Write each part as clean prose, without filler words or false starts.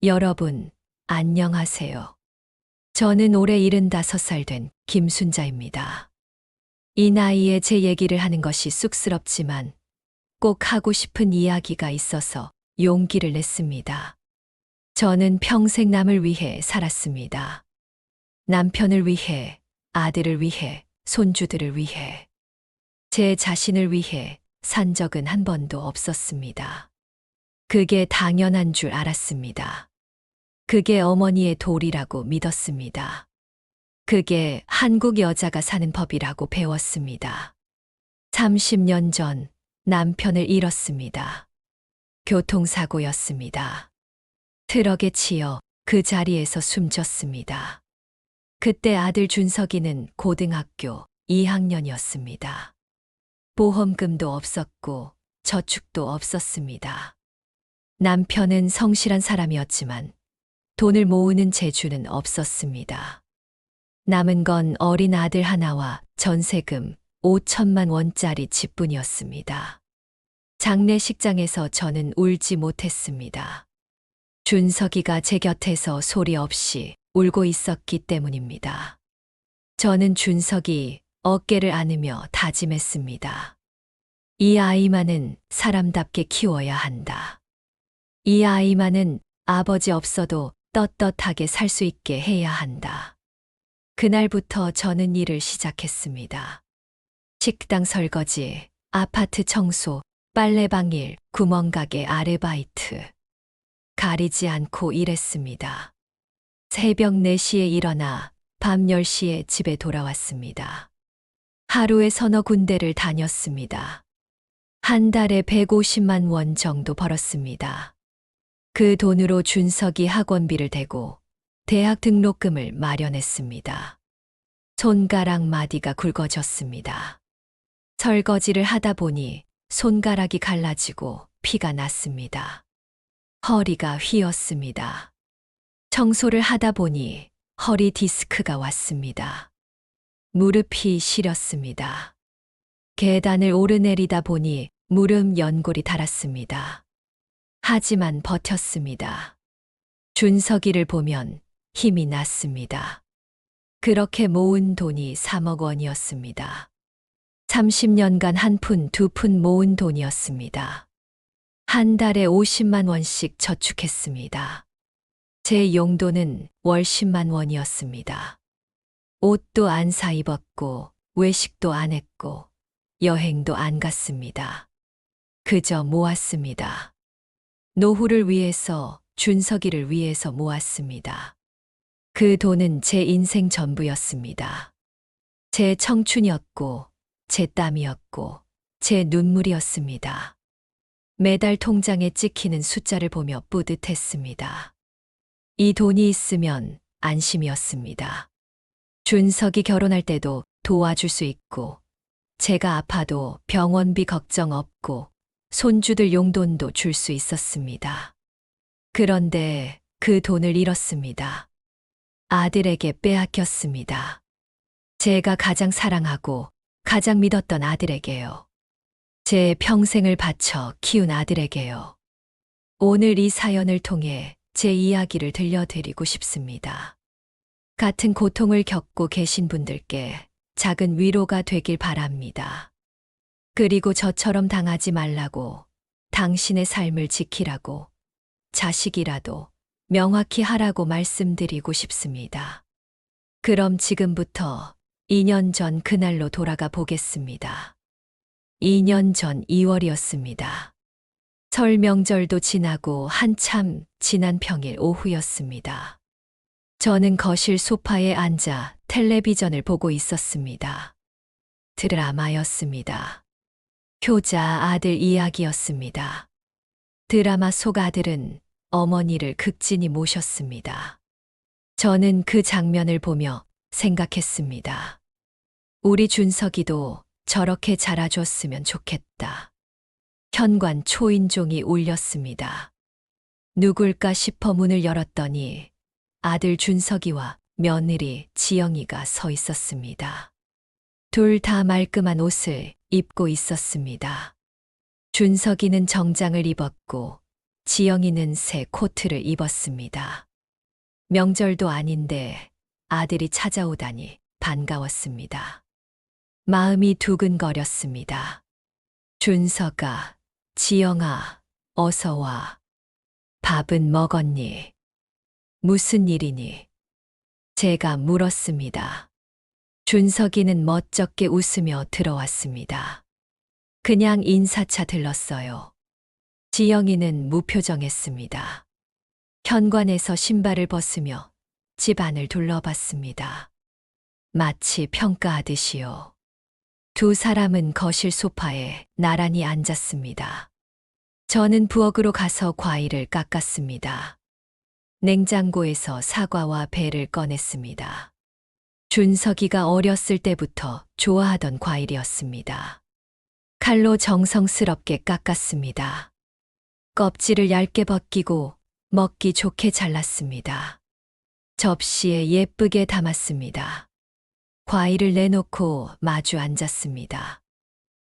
여러분, 안녕하세요. 저는 올해 75살 된 김순자입니다. 이 나이에 제 얘기를 하는 것이 쑥스럽지만 꼭 하고 싶은 이야기가 있어서 용기를 냈습니다. 저는 평생 남을 위해 살았습니다. 남편을 위해, 아들을 위해, 손주들을 위해, 제 자신을 위해 산 적은 한 번도 없었습니다. 그게 당연한 줄 알았습니다. 그게 어머니의 도리라고 믿었습니다. 그게 한국 여자가 사는 법이라고 배웠습니다. 30년 전 남편을 잃었습니다. 교통사고였습니다. 트럭에 치여 그 자리에서 숨졌습니다. 그때 아들 준석이는 고등학교 2학년이었습니다. 보험금도 없었고 저축도 없었습니다. 남편은 성실한 사람이었지만 돈을 모으는 재주는 없었습니다. 남은 건 어린 아들 하나와 전세금 5천만 원짜리 집뿐이었습니다. 장례식장에서 저는 울지 못했습니다. 준석이가 제 곁에서 소리 없이 울고 있었기 때문입니다. 저는 준석이 어깨를 안으며 다짐했습니다. 이 아이만은 사람답게 키워야 한다. 이 아이만은 아버지 없어도 떳떳하게 살 수 있게 해야 한다. 그날부터 저는 일을 시작했습니다. 식당 설거지, 아파트 청소, 빨래방 일, 구멍가게 아르바이트. 가리지 않고 일했습니다. 새벽 4시에 일어나 밤 10시에 집에 돌아왔습니다. 하루에 서너 군데를 다녔습니다. 한 달에 150만 원 정도 벌었습니다. 그 돈으로 준석이 학원비를 대고 대학 등록금을 마련했습니다. 손가락 마디가 굵어졌습니다. 설거지를 하다 보니 손가락이 갈라지고 피가 났습니다. 허리가 휘었습니다. 청소를 하다 보니 허리 디스크가 왔습니다. 무릎이 시렸습니다. 계단을 오르내리다 보니 무릎 연골이 닳았습니다. 하지만 버텼습니다. 준석이를 보면 힘이 났습니다. 그렇게 모은 돈이 3억 원이었습니다. 30년간 한 푼, 두 푼 모은 돈이었습니다. 한 달에 50만 원씩 저축했습니다. 제 용돈은 월 10만 원이었습니다. 옷도 안 사 입었고, 외식도 안 했고, 여행도 안 갔습니다. 그저 모았습니다. 노후를 위해서, 준석이를 위해서 모았습니다. 그 돈은 제 인생 전부였습니다. 제 청춘이었고, 제 땀이었고, 제 눈물이었습니다. 매달 통장에 찍히는 숫자를 보며 뿌듯했습니다. 이 돈이 있으면 안심이었습니다. 준석이 결혼할 때도 도와줄 수 있고, 제가 아파도 병원비 걱정 없고, 손주들 용돈도 줄 수 있었습니다. 그런데 그 돈을 잃었습니다. 아들에게 빼앗겼습니다. 제가 가장 사랑하고 가장 믿었던 아들에게요. 제 평생을 바쳐 키운 아들에게요. 오늘 이 사연을 통해 제 이야기를 들려드리고 싶습니다. 같은 고통을 겪고 계신 분들께 작은 위로가 되길 바랍니다. 그리고 저처럼 당하지 말라고, 당신의 삶을 지키라고, 자식이라도 명확히 하라고 말씀드리고 싶습니다. 그럼 지금부터 2년 전 그날로 돌아가 보겠습니다. 2년 전 2월이었습니다. 설 명절도 지나고 한참 지난 평일 오후였습니다. 저는 거실 소파에 앉아 텔레비전을 보고 있었습니다. 드라마였습니다. 효자 아들 이야기였습니다. 드라마 속 아들은 어머니를 극진히 모셨습니다. 저는 그 장면을 보며 생각했습니다. 우리 준석이도 저렇게 자라줬으면 좋겠다. 현관 초인종이 울렸습니다. 누굴까 싶어 문을 열었더니 아들 준석이와 며느리 지영이가 서 있었습니다. 둘 다 말끔한 옷을 입고 있었습니다. 준석이는 정장을 입었고 지영이는 새 코트를 입었습니다. 명절도 아닌데 아들이 찾아오다니 반가웠습니다. 마음이 두근거렸습니다. 준서가, 지영아, 어서 와. 밥은 먹었니? 무슨 일이니? 제가 물었습니다. 준석이는 멋쩍게 웃으며 들어왔습니다. 그냥 인사차 들렀어요. 지영이는 무표정했습니다. 현관에서 신발을 벗으며 집 안을 둘러봤습니다. 마치 평가하듯이요. 두 사람은 거실 소파에 나란히 앉았습니다. 저는 부엌으로 가서 과일을 깎았습니다. 냉장고에서 사과와 배를 꺼냈습니다. 준석이가 어렸을 때부터 좋아하던 과일이었습니다. 칼로 정성스럽게 깎았습니다. 껍질을 얇게 벗기고 먹기 좋게 잘랐습니다. 접시에 예쁘게 담았습니다. 과일을 내놓고 마주 앉았습니다.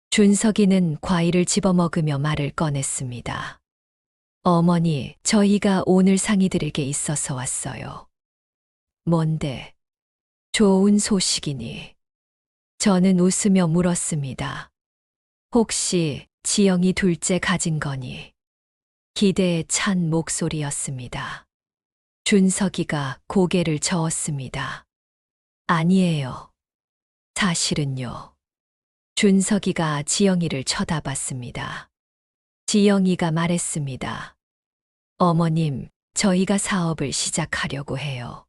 준석이는 과일을 집어먹으며 말을 꺼냈습니다. 어머니, 저희가 오늘 상의 드릴 게 있어서 왔어요. 뭔데? 좋은 소식이니? 저는 웃으며 물었습니다. 혹시 지영이 둘째 가진 거니? 기대에 찬 목소리였습니다. 준석이가 고개를 저었습니다. 아니에요. 사실은요. 준석이가 지영이를 쳐다봤습니다. 지영이가 말했습니다. 어머님, 저희가 사업을 시작하려고 해요.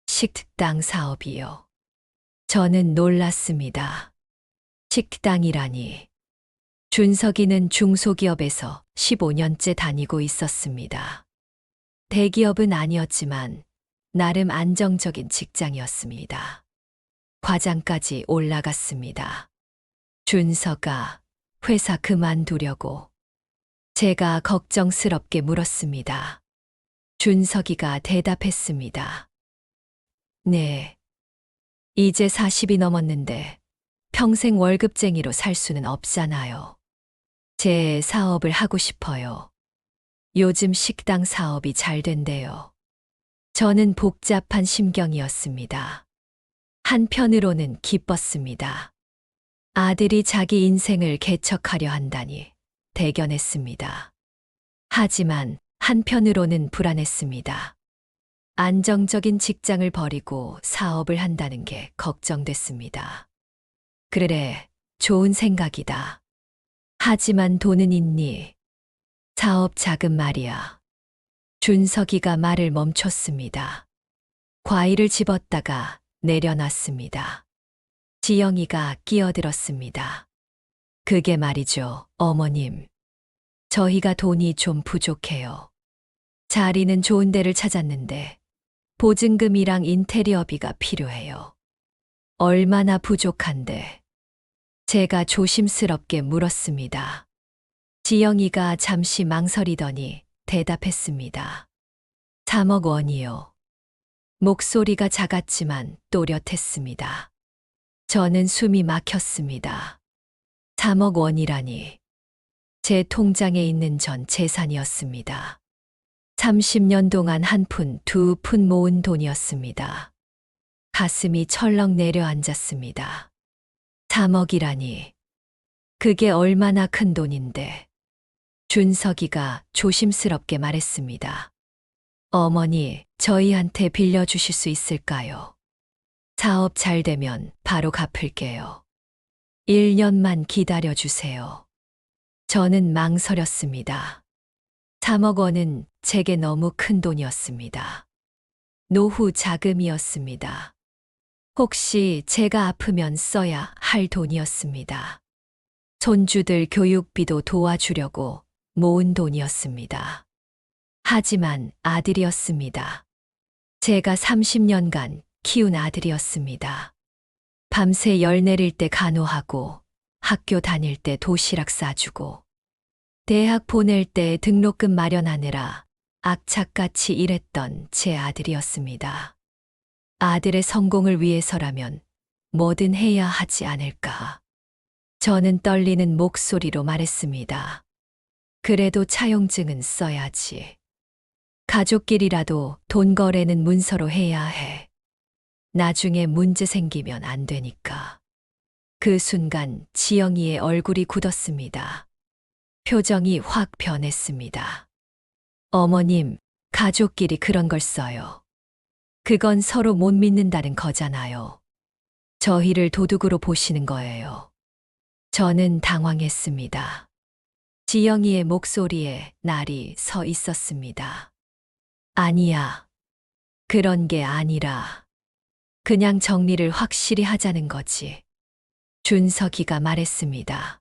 식당 사업이요. 저는 놀랐습니다. 식당이라니. 준석이는 중소기업에서 15년째 다니고 있었습니다. 대기업은 아니었지만 나름 안정적인 직장이었습니다. 과장까지 올라갔습니다. 준서가 회사 그만두려고. 제가 걱정스럽게 물었습니다. 준석이가 대답했습니다. 네. 이제 40이 넘었는데 평생 월급쟁이로 살 수는 없잖아요. 제 사업을 하고 싶어요. 요즘 식당 사업이 잘 된대요. 저는 복잡한 심경이었습니다. 한편으로는 기뻤습니다. 아들이 자기 인생을 개척하려 한다니 대견했습니다. 하지만 한편으로는 불안했습니다. 안정적인 직장을 버리고 사업을 한다는 게 걱정됐습니다. 그래, 좋은 생각이다. 하지만 돈은 있니? 사업 자금 말이야. 준석이가 말을 멈췄습니다. 과일을 집었다가 내려놨습니다. 지영이가 끼어들었습니다. 그게 말이죠, 어머님. 저희가 돈이 좀 부족해요. 자리는 좋은 데를 찾았는데 보증금이랑 인테리어비가 필요해요. 얼마나 부족한데? 제가 조심스럽게 물었습니다. 지영이가 잠시 망설이더니 대답했습니다. 3억 원이요. 목소리가 작았지만 또렷했습니다. 저는 숨이 막혔습니다. 3억 원이라니. 제 통장에 있는 전 재산이었습니다. 30년 동안 한 푼, 두 푼 모은 돈이었습니다. 가슴이 철렁 내려앉았습니다. 3억이라니. 그게 얼마나 큰 돈인데. 준석이가 조심스럽게 말했습니다. 어머니, 저희한테 빌려주실 수 있을까요? 사업 잘 되면 바로 갚을게요. 1년만 기다려주세요. 저는 망설였습니다. 3억 원은 제게 너무 큰 돈이었습니다. 노후 자금이었습니다. 혹시 제가 아프면 써야 할 돈이었습니다. 손주들 교육비도 도와주려고 모은 돈이었습니다. 하지만 아들이었습니다. 제가 30년간 키운 아들이었습니다. 밤새 열 내릴 때 간호하고 학교 다닐 때 도시락 싸주고 대학 보낼 때 등록금 마련하느라 악착같이 일했던 제 아들이었습니다. 아들의 성공을 위해서라면 뭐든 해야 하지 않을까. 저는 떨리는 목소리로 말했습니다. 그래도 차용증은 써야지. 가족끼리라도 돈 거래는 문서로 해야 해. 나중에 문제 생기면 안 되니까. 그 순간 지영이의 얼굴이 굳었습니다. 표정이 확 변했습니다. 어머님, 가족끼리 그런 걸 써요. 그건 서로 못 믿는다는 거잖아요. 저희를 도둑으로 보시는 거예요. 저는 당황했습니다. 지영이의 목소리에 날이 서 있었습니다. 아니야. 그런 게 아니라 그냥 정리를 확실히 하자는 거지. 준석이가 말했습니다.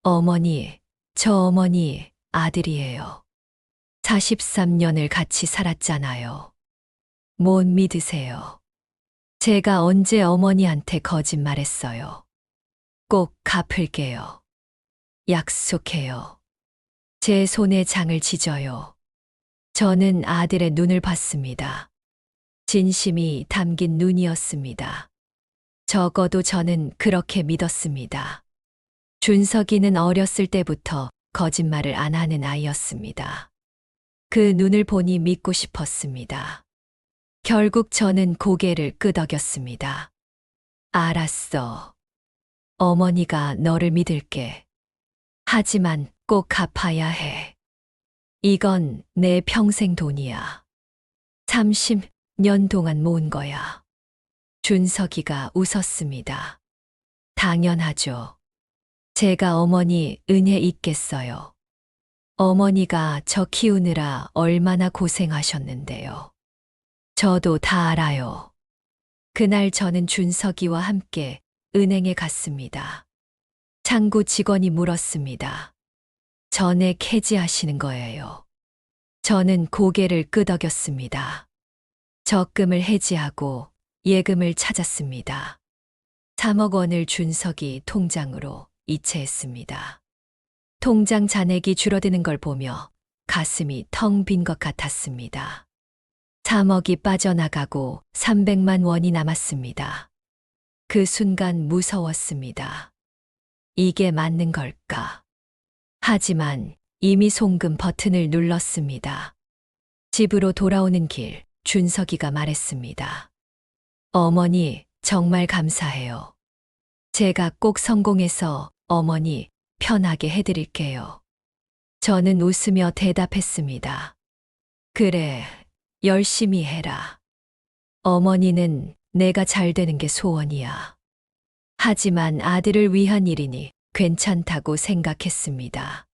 어머니, 저 어머니 아들이에요. 43년을 같이 살았잖아요. 못 믿으세요. 제가 언제 어머니한테 거짓말했어요. 꼭 갚을게요. 약속해요. 제 손에 장을 지져요. 저는 아들의 눈을 봤습니다. 진심이 담긴 눈이었습니다. 적어도 저는 그렇게 믿었습니다. 준석이는 어렸을 때부터 거짓말을 안 하는 아이였습니다. 그 눈을 보니 믿고 싶었습니다. 결국 저는 고개를 끄덕였습니다. 알았어. 어머니가 너를 믿을게. 하지만 꼭 갚아야 해. 이건 내 평생 돈이야. 30년 동안 모은 거야. 준석이가 웃었습니다. 당연하죠. 제가 어머니 은혜 있겠어요. 어머니가 저 키우느라 얼마나 고생하셨는데요. 저도 다 알아요. 그날 저는 준석이와 함께 은행에 갔습니다. 창구 직원이 물었습니다. 전액 해지하시는 거예요. 저는 고개를 끄덕였습니다. 적금을 해지하고 예금을 찾았습니다. 3억 원을 준석이 통장으로 이체했습니다. 통장 잔액이 줄어드는 걸 보며 가슴이 텅 빈 것 같았습니다. 3억이 빠져나가고 300만 원이 남았습니다. 그 순간 무서웠습니다. 이게 맞는 걸까? 하지만 이미 송금 버튼을 눌렀습니다. 집으로 돌아오는 길, 준석이가 말했습니다. 어머니, 정말 감사해요. 제가 꼭 성공해서 어머니 편하게 해드릴게요. 저는 웃으며 대답했습니다. 그래, 열심히 해라. 어머니는 내가 잘 되는 게 소원이야. 하지만 아들을 위한 일이니 괜찮다고 생각했습니다.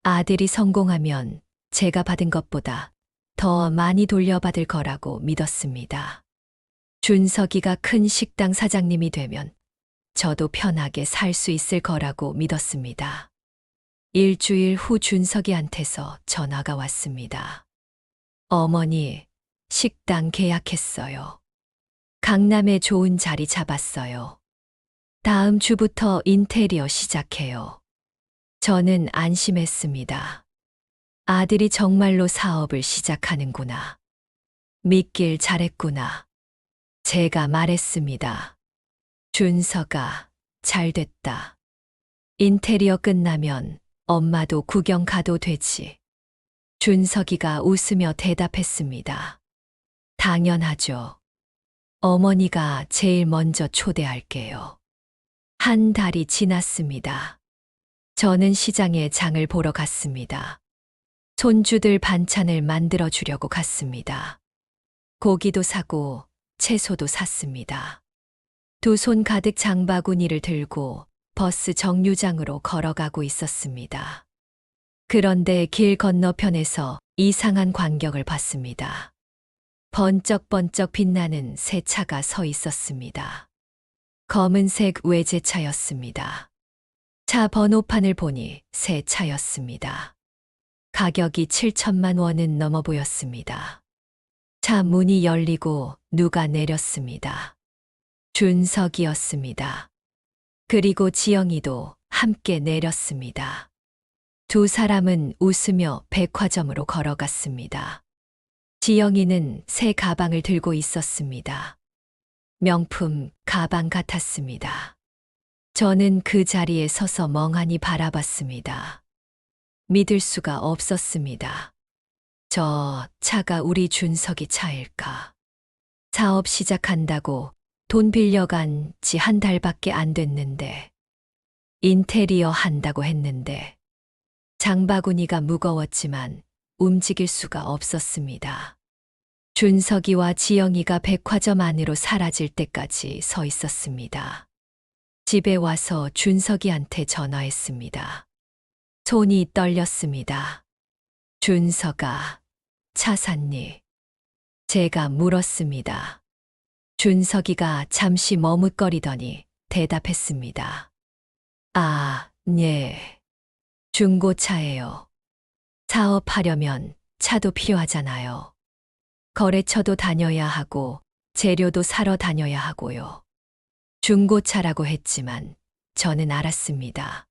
아들이 성공하면 제가 받은 것보다 더 많이 돌려받을 거라고 믿었습니다. 준석이가 큰 식당 사장님이 되면 저도 편하게 살 수 있을 거라고 믿었습니다. 일주일 후 준석이한테서 전화가 왔습니다. 어머니, 식당 계약했어요. 강남에 좋은 자리 잡았어요. 다음 주부터 인테리어 시작해요. 저는 안심했습니다. 아들이 정말로 사업을 시작하는구나. 믿길 잘했구나. 제가 말했습니다. 준석아, 잘 됐다. 인테리어 끝나면 엄마도 구경 가도 되지. 준석이가 웃으며 대답했습니다. 당연하죠. 어머니가 제일 먼저 초대할게요. 한 달이 지났습니다. 저는 시장에 장을 보러 갔습니다. 손주들 반찬을 만들어 주려고 갔습니다. 고기도 사고 채소도 샀습니다. 두 손 가득 장바구니를 들고 버스 정류장으로 걸어가고 있었습니다. 그런데 길 건너편에서 이상한 광경을 봤습니다. 번쩍번쩍 빛나는 새 차가 서 있었습니다. 검은색 외제차였습니다. 차 번호판을 보니 새 차였습니다. 가격이 7천만 원은 넘어 보였습니다. 차 문이 열리고 누가 내렸습니다. 준석이었습니다. 그리고 지영이도 함께 내렸습니다. 두 사람은 웃으며 백화점으로 걸어갔습니다. 지영이는 새 가방을 들고 있었습니다. 명품 가방 같았습니다. 저는 그 자리에 서서 멍하니 바라봤습니다. 믿을 수가 없었습니다. 저 차가 우리 준석이 차일까? 사업 시작한다고 돈 빌려간 지 한 달밖에 안 됐는데, 인테리어 한다고 했는데, 장바구니가 무거웠지만 움직일 수가 없었습니다. 준석이와 지영이가 백화점 안으로 사라질 때까지 서 있었습니다. 집에 와서 준석이한테 전화했습니다. 손이 떨렸습니다. 준석아, 차 샀니? 제가 물었습니다. 준석이가 잠시 머뭇거리더니 대답했습니다. 아, 네. 중고차예요. 사업하려면 차도 필요하잖아요. 거래처도 다녀야 하고 재료도 사러 다녀야 하고요. 중고차라고 했지만 저는 알았습니다.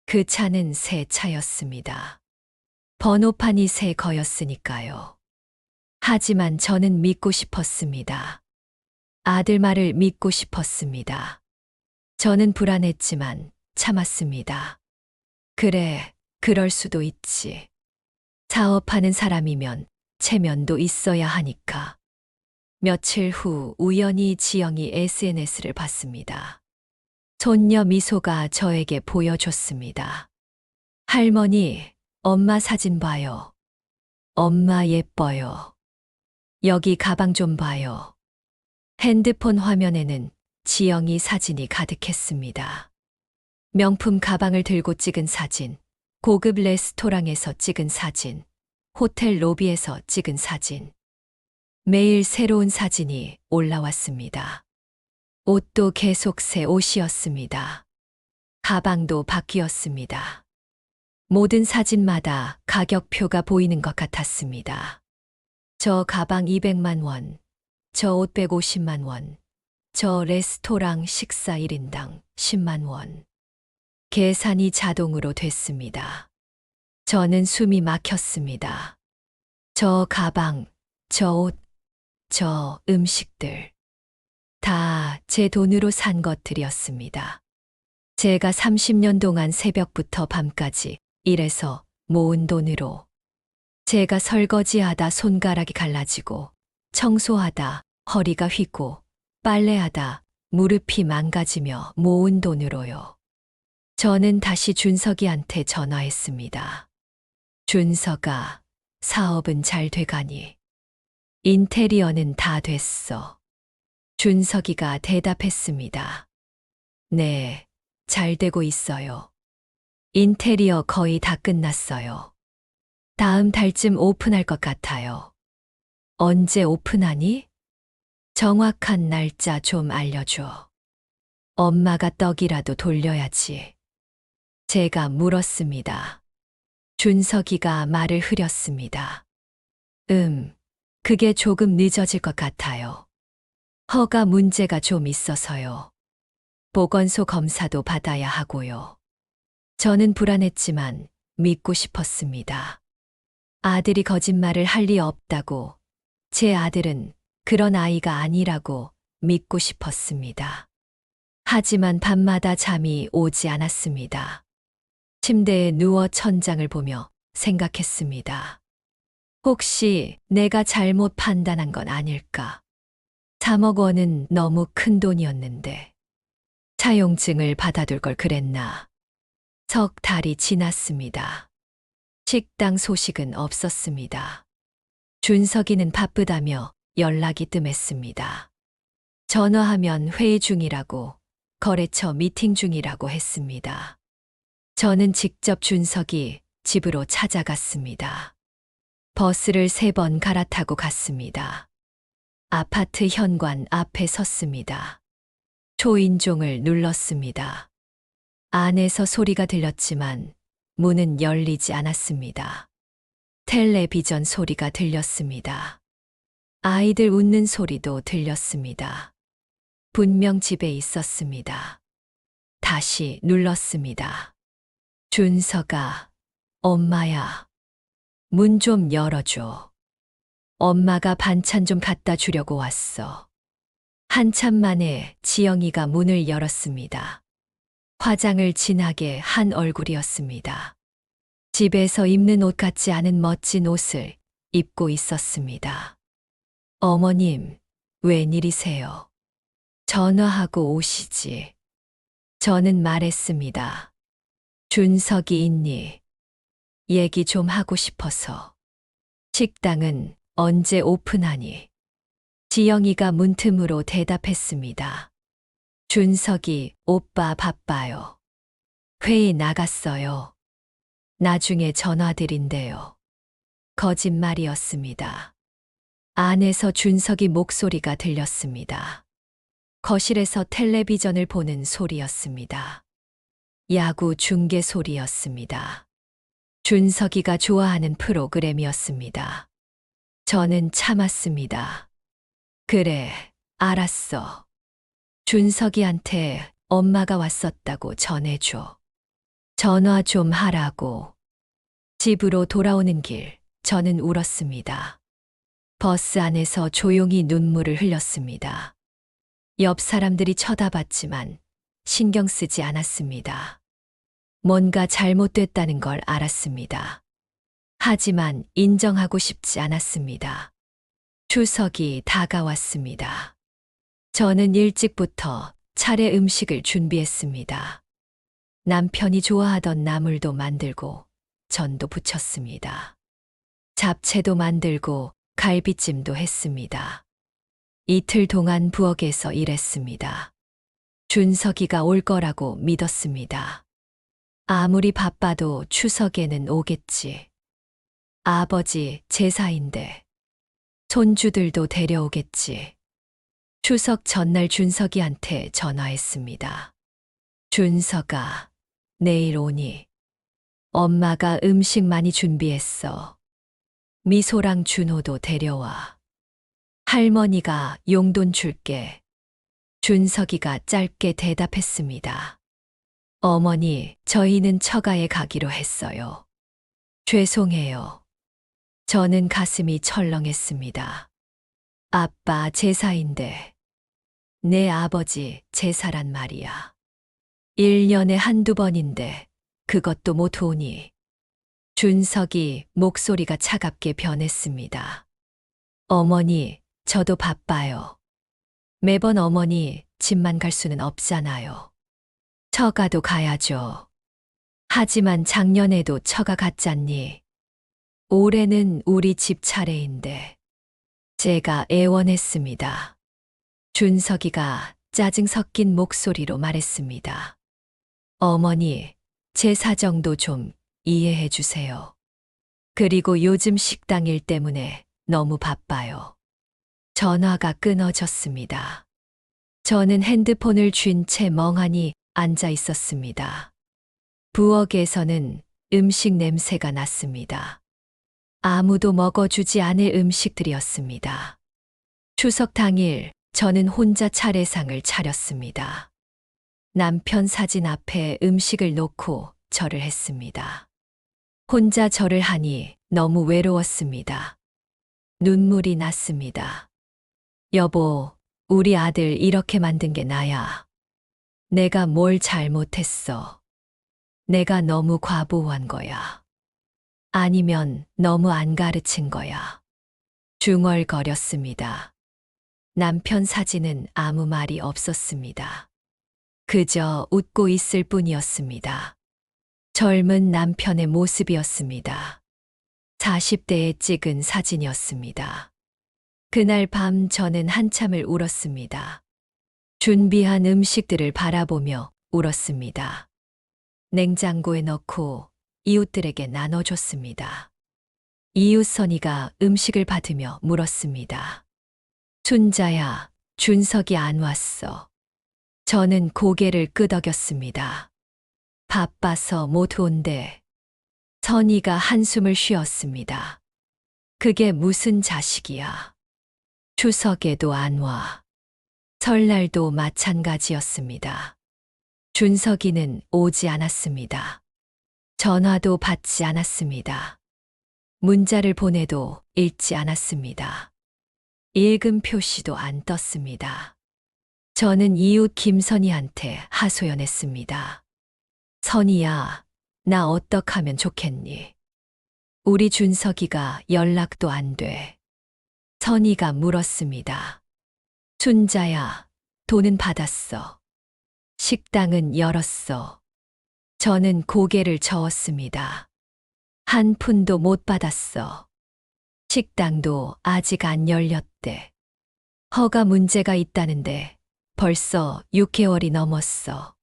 그 차는 새 차였습니다. 번호판이 새 거였으니까요. 하지만 저는 믿고 싶었습니다. 아들 말을 믿고 싶었습니다. 저는 불안했지만 참았습니다. 그래, 그럴 수도 있지. 사업하는 사람이면 체면도 있어야 하니까. 며칠 후 우연히 지영이 SNS를 봤습니다. 손녀 미소가 저에게 보여줬습니다. 할머니, 엄마 사진 봐요. 엄마 예뻐요. 여기 가방 좀 봐요. 핸드폰 화면에는 지영이 사진이 가득했습니다. 명품 가방을 들고 찍은 사진, 고급 레스토랑에서 찍은 사진, 호텔 로비에서 찍은 사진. 매일 새로운 사진이 올라왔습니다. 옷도 계속 새 옷이었습니다. 가방도 바뀌었습니다. 모든 사진마다 가격표가 보이는 것 같았습니다. 저 가방 200만 원, 저 옷 150만 원, 저 레스토랑 식사 1인당 10만 원. 계산이 자동으로 됐습니다. 저는 숨이 막혔습니다. 저 가방, 저 옷, 저 음식들. 다 제 돈으로 산 것들이었습니다. 제가 30년 동안 새벽부터 밤까지 일해서 모은 돈으로. 제가 설거지하다 손가락이 갈라지고, 청소하다 허리가 휘고, 빨래하다 무릎이 망가지며 모은 돈으로요. 저는 다시 준석이한테 전화했습니다. 준석아, 사업은 잘 돼가니? 인테리어는 다 됐어. 준석이가 대답했습니다. 네, 잘 되고 있어요. 인테리어 거의 다 끝났어요. 다음 달쯤 오픈할 것 같아요. 언제 오픈하니? 정확한 날짜 좀 알려줘. 엄마가 떡이라도 돌려야지. 제가 물었습니다. 준석이가 말을 흐렸습니다. 그게 조금 늦어질 것 같아요. 허가 문제가 좀 있어서요. 보건소 검사도 받아야 하고요. 저는 불안했지만 믿고 싶었습니다. 아들이 거짓말을 할 리 없다고, 제 아들은 그런 아이가 아니라고 믿고 싶었습니다. 하지만 밤마다 잠이 오지 않았습니다. 침대에 누워 천장을 보며 생각했습니다. 혹시 내가 잘못 판단한 건 아닐까? 3억 원은 너무 큰 돈이었는데 차용증을 받아둘 걸 그랬나? 석 달이 지났습니다. 식당 소식은 없었습니다. 준석이는 바쁘다며 연락이 뜸했습니다. 전화하면 회의 중이라고, 거래처 미팅 중이라고 했습니다. 저는 직접 준석이 집으로 찾아갔습니다. 버스를 3번 갈아타고 갔습니다. 아파트 현관 앞에 섰습니다. 초인종을 눌렀습니다. 안에서 소리가 들렸지만 문은 열리지 않았습니다. 텔레비전 소리가 들렸습니다. 아이들 웃는 소리도 들렸습니다. 분명 집에 있었습니다. 다시 눌렀습니다. 준석아, 엄마야. 문 좀 열어줘. 엄마가 반찬 좀 갖다 주려고 왔어. 한참 만에 지영이가 문을 열었습니다. 화장을 진하게 한 얼굴이었습니다. 집에서 입는 옷 같지 않은 멋진 옷을 입고 있었습니다. 어머님, 웬일이세요? 전화하고 오시지. 저는 말했습니다. 준석이 있니? 얘기 좀 하고 싶어서. 식당은 언제 오픈하니? 지영이가 문틈으로 대답했습니다. 준석이 오빠 바빠요. 회의 나갔어요. 나중에 전화드린대요. 거짓말이었습니다. 안에서 준석이 목소리가 들렸습니다. 거실에서 텔레비전을 보는 소리였습니다. 야구 중계 소리였습니다. 준석이가 좋아하는 프로그램이었습니다. 저는 참았습니다. 그래, 알았어. 준석이한테 엄마가 왔었다고 전해줘. 전화 좀 하라고. 집으로 돌아오는 길, 저는 울었습니다. 버스 안에서 조용히 눈물을 흘렸습니다. 옆 사람들이 쳐다봤지만 신경 쓰지 않았습니다. 뭔가 잘못됐다는 걸 알았습니다. 하지만 인정하고 싶지 않았습니다. 추석이 다가왔습니다. 저는 일찍부터 차례 음식을 준비했습니다. 남편이 좋아하던 나물도 만들고 전도 부쳤습니다. 잡채도 만들고 갈비찜도 했습니다. 이틀 동안 부엌에서 일했습니다. 준석이가 올 거라고 믿었습니다. 아무리 바빠도 추석에는 오겠지. 아버지 제사인데 손주들도 데려오겠지. 추석 전날 준석이한테 전화했습니다. 준석아, 내일 오니? 엄마가 음식 많이 준비했어. 미소랑 준호도 데려와. 할머니가 용돈 줄게. 준석이가 짧게 대답했습니다. 어머니, 저희는 처가에 가기로 했어요. 죄송해요. 저는 가슴이 철렁했습니다. 아빠 제사인데. 내 아버지 제사란 말이야. 1년에 한두 번인데 그것도 못 오니. 준석이 목소리가 차갑게 변했습니다. 어머니, 저도 바빠요. 매번 어머니 집만 갈 수는 없잖아요. 처가도 가야죠. 하지만 작년에도 처가 갔잖니. 올해는 우리 집 차례인데. 제가 애원했습니다. 준석이가 짜증 섞인 목소리로 말했습니다. 어머니, 제 사정도 좀 이해해 주세요. 그리고 요즘 식당 일 때문에 너무 바빠요. 전화가 끊어졌습니다. 저는 핸드폰을 쥔 채 멍하니 앉아 있었습니다. 부엌에서는 음식 냄새가 났습니다. 아무도 먹어주지 않을 음식들이었습니다. 추석 당일 저는 혼자 차례상을 차렸습니다. 남편 사진 앞에 음식을 놓고 절을 했습니다. 혼자 절을 하니 너무 외로웠습니다. 눈물이 났습니다. 여보, 우리 아들 이렇게 만든 게 나야. 내가 뭘 잘못했어. 내가 너무 과보한 거야. 아니면 너무 안 가르친 거야. 중얼거렸습니다. 남편 사진은 아무 말이 없었습니다. 그저 웃고 있을 뿐이었습니다. 젊은 남편의 모습이었습니다. 40대에 찍은 사진이었습니다. 그날 밤 저는 한참을 울었습니다. 준비한 음식들을 바라보며 울었습니다. 냉장고에 넣고 이웃들에게 나눠줬습니다. 이웃 선이가 음식을 받으며 물었습니다. 순자야, 준석이 안 왔어. 저는 고개를 끄덕였습니다. 바빠서 못 온대. 선이가 한숨을 쉬었습니다. 그게 무슨 자식이야. 추석에도 안 와. 설날도 마찬가지였습니다. 준석이는 오지 않았습니다. 전화도 받지 않았습니다. 문자를 보내도 읽지 않았습니다. 읽음 표시도 안 떴습니다. 저는 이웃 김선희한테 하소연했습니다. 선희야, 나 어떡하면 좋겠니? 우리 준석이가 연락도 안 돼. 선희가 물었습니다. 춘자야, 돈은 받았어. 식당은 열었어. 저는 고개를 저었습니다. 한 푼도 못 받았어. 식당도 아직 안 열렸대. 허가 문제가 있다는데 벌써 6개월이 넘었어.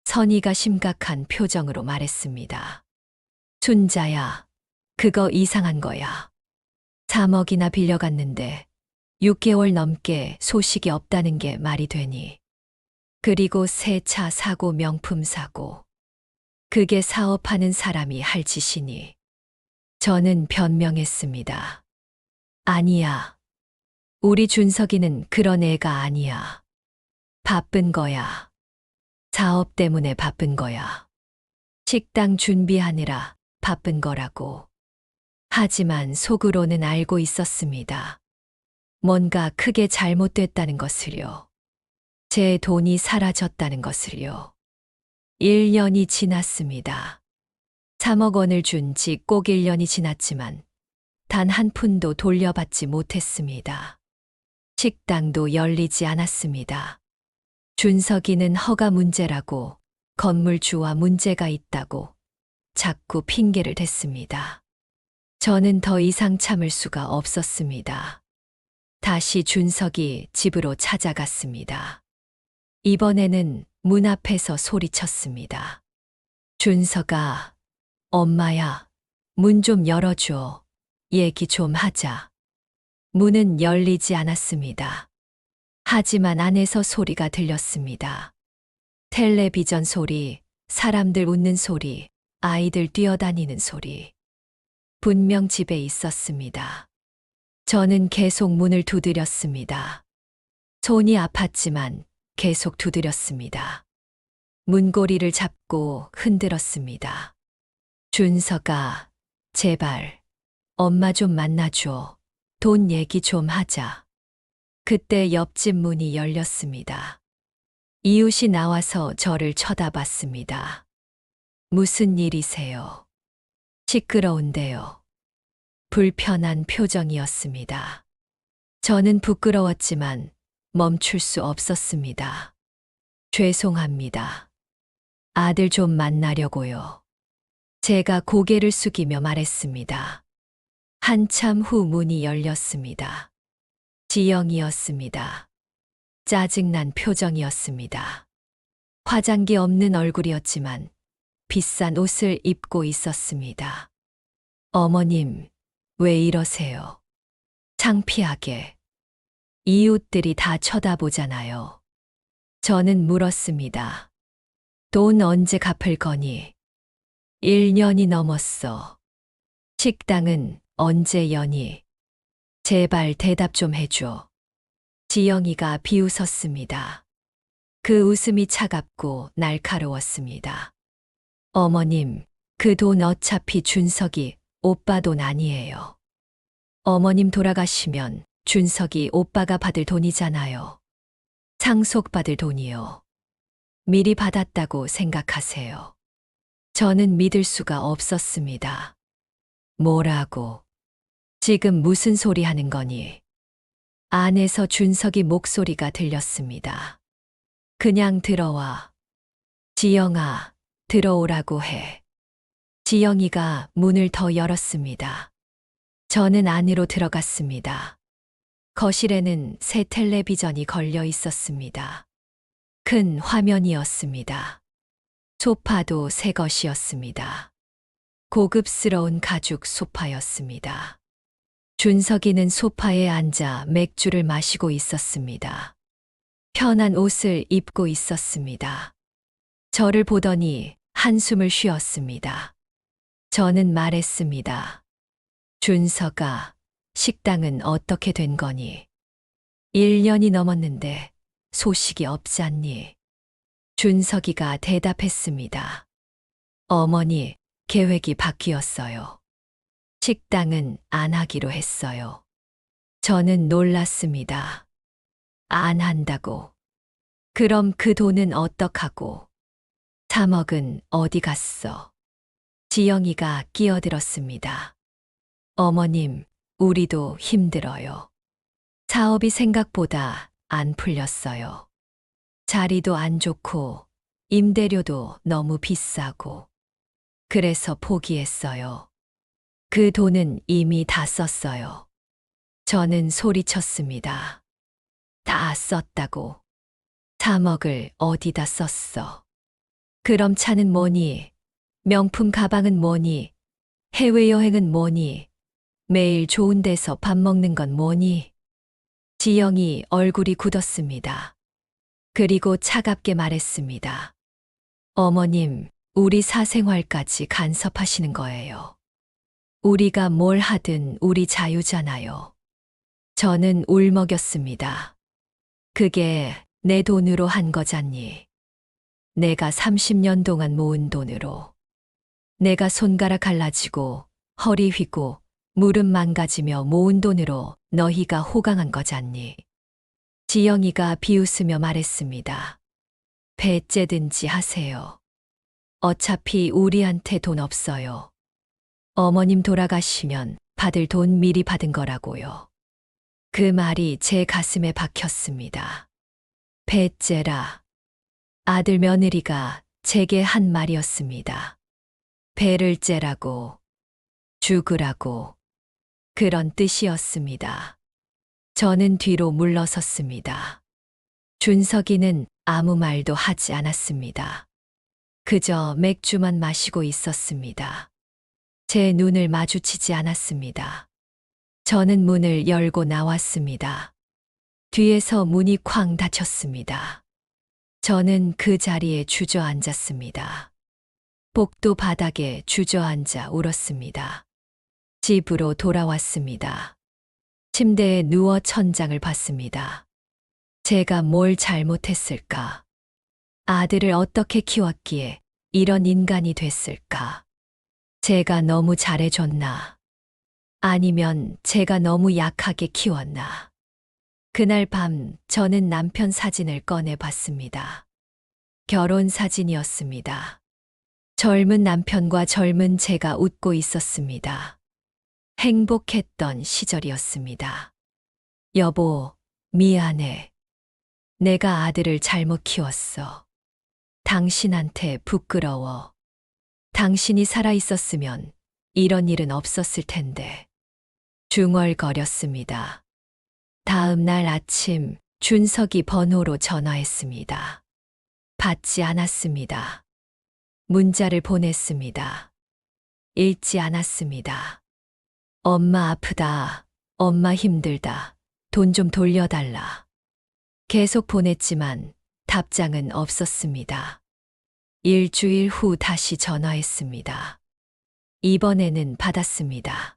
선희가 심각한 표정으로 말했습니다. 춘자야, 그거 이상한 거야. 3억이나 빌려갔는데 6개월 넘게 소식이 없다는 게 말이 되니. 그리고 새 차 사고 명품 사고. 그게 사업하는 사람이 할 짓이니. 저는 변명했습니다. 아니야. 우리 준석이는 그런 애가 아니야. 바쁜 거야. 사업 때문에 바쁜 거야. 식당 준비하느라 바쁜 거라고. 하지만 속으로는 알고 있었습니다. 뭔가 크게 잘못됐다는 것을요. 제 돈이 사라졌다는 것을요. 1년이 지났습니다. 3억 원을 준 지 꼭 1년이 지났지만 단 한 푼도 돌려받지 못했습니다. 식당도 열리지 않았습니다. 준석이는 허가 문제라고, 건물주와 문제가 있다고 자꾸 핑계를 댔습니다. 저는 더 이상 참을 수가 없었습니다. 다시 준석이 집으로 찾아갔습니다. 이번에는 문 앞에서 소리쳤습니다. 준석아, 엄마야, 문 좀 열어줘. 얘기 좀 하자. 문은 열리지 않았습니다. 하지만 안에서 소리가 들렸습니다. 텔레비전 소리, 사람들 웃는 소리, 아이들 뛰어다니는 소리. 분명 집에 있었습니다. 저는 계속 문을 두드렸습니다. 손이 아팠지만 계속 두드렸습니다. 문고리를 잡고 흔들었습니다. 준석아, 제발, 엄마 좀 만나줘. 돈 얘기 좀 하자. 그때 옆집 문이 열렸습니다. 이웃이 나와서 저를 쳐다봤습니다. 무슨 일이세요? 시끄러운데요. 불편한 표정이었습니다. 저는 부끄러웠지만 멈출 수 없었습니다. 죄송합니다. 아들 좀 만나려고요. 제가 고개를 숙이며 말했습니다. 한참 후 문이 열렸습니다. 지영이었습니다. 짜증난 표정이었습니다. 화장기 없는 얼굴이었지만 비싼 옷을 입고 있었습니다. 어머님, 왜 이러세요? 창피하게. 이웃들이 다 쳐다보잖아요. 저는 물었습니다. 돈 언제 갚을 거니? 1년이 넘었어. 식당은 언제 여니? 제발 대답 좀 해줘. 지영이가 비웃었습니다. 그 웃음이 차갑고 날카로웠습니다. 어머님, 그 돈 어차피 준석이 오빠 돈 아니에요. 어머님 돌아가시면 준석이 오빠가 받을 돈이잖아요. 상속받을 돈이요. 미리 받았다고 생각하세요. 저는 믿을 수가 없었습니다. 뭐라고? 지금 무슨 소리 하는 거니? 안에서 준석이 목소리가 들렸습니다. 그냥 들어와. 지영아, 들어오라고 해. 지영이가 문을 더 열었습니다. 저는 안으로 들어갔습니다. 거실에는 새 텔레비전이 걸려 있었습니다. 큰 화면이었습니다. 소파도 새 것이었습니다. 고급스러운 가죽 소파였습니다. 준석이는 소파에 앉아 맥주를 마시고 있었습니다. 편한 옷을 입고 있었습니다. 저를 보더니 한숨을 쉬었습니다. 저는 말했습니다. 준석아, 식당은 어떻게 된 거니? 1년이 넘었는데 소식이 없지 않니? 준석이가 대답했습니다. 어머니, 계획이 바뀌었어요. 식당은 안 하기로 했어요. 저는 놀랐습니다. 안 한다고. 그럼 그 돈은 어떡하고? 3억은 어디 갔어? 지영이가 끼어들었습니다. 어머님, 우리도 힘들어요. 사업이 생각보다 안 풀렸어요. 자리도 안 좋고, 임대료도 너무 비싸고. 그래서 포기했어요. 그 돈은 이미 다 썼어요. 저는 소리쳤습니다. 다 썼다고. 3억을 어디다 썼어? 그럼 차는 뭐니? 명품 가방은 뭐니? 해외여행은 뭐니? 매일 좋은 데서 밥 먹는 건 뭐니? 지영이 얼굴이 굳었습니다. 그리고 차갑게 말했습니다. 어머님, 우리 사생활까지 간섭하시는 거예요. 우리가 뭘 하든 우리 자유잖아요. 저는 울먹였습니다. 그게 내 돈으로 한 거잖니. 내가 30년 동안 모은 돈으로. 내가 손가락 갈라지고 허리 휘고 무릎 망가지며 모은 돈으로 너희가 호강한 거잖니. 지영이가 비웃으며 말했습니다. 배째든지 하세요. 어차피 우리한테 돈 없어요. 어머님 돌아가시면 받을 돈 미리 받은 거라고요. 그 말이 제 가슴에 박혔습니다. 배째라. 아들 며느리가 제게 한 말이었습니다. 배를 째라고, 죽으라고, 그런 뜻이었습니다. 저는 뒤로 물러섰습니다. 준석이는 아무 말도 하지 않았습니다. 그저 맥주만 마시고 있었습니다. 제 눈을 마주치지 않았습니다. 저는 문을 열고 나왔습니다. 뒤에서 문이 쾅 닫혔습니다. 저는 그 자리에 주저앉았습니다. 복도 바닥에 주저앉아 울었습니다. 집으로 돌아왔습니다. 침대에 누워 천장을 봤습니다. 제가 뭘 잘못했을까? 아들을 어떻게 키웠기에 이런 인간이 됐을까? 제가 너무 잘해줬나? 아니면 제가 너무 약하게 키웠나? 그날 밤 저는 남편 사진을 꺼내 봤습니다. 결혼 사진이었습니다. 젊은 남편과 젊은 제가 웃고 있었습니다. 행복했던 시절이었습니다. 여보, 미안해. 내가 아들을 잘못 키웠어. 당신한테 부끄러워. 당신이 살아있었으면 이런 일은 없었을 텐데. 중얼거렸습니다. 다음 날 아침 준석이 번호로 전화했습니다. 받지 않았습니다. 문자를 보냈습니다. 읽지 않았습니다. 엄마 아프다. 엄마 힘들다. 돈 좀 돌려달라. 계속 보냈지만 답장은 없었습니다. 일주일 후 다시 전화했습니다. 이번에는 받았습니다.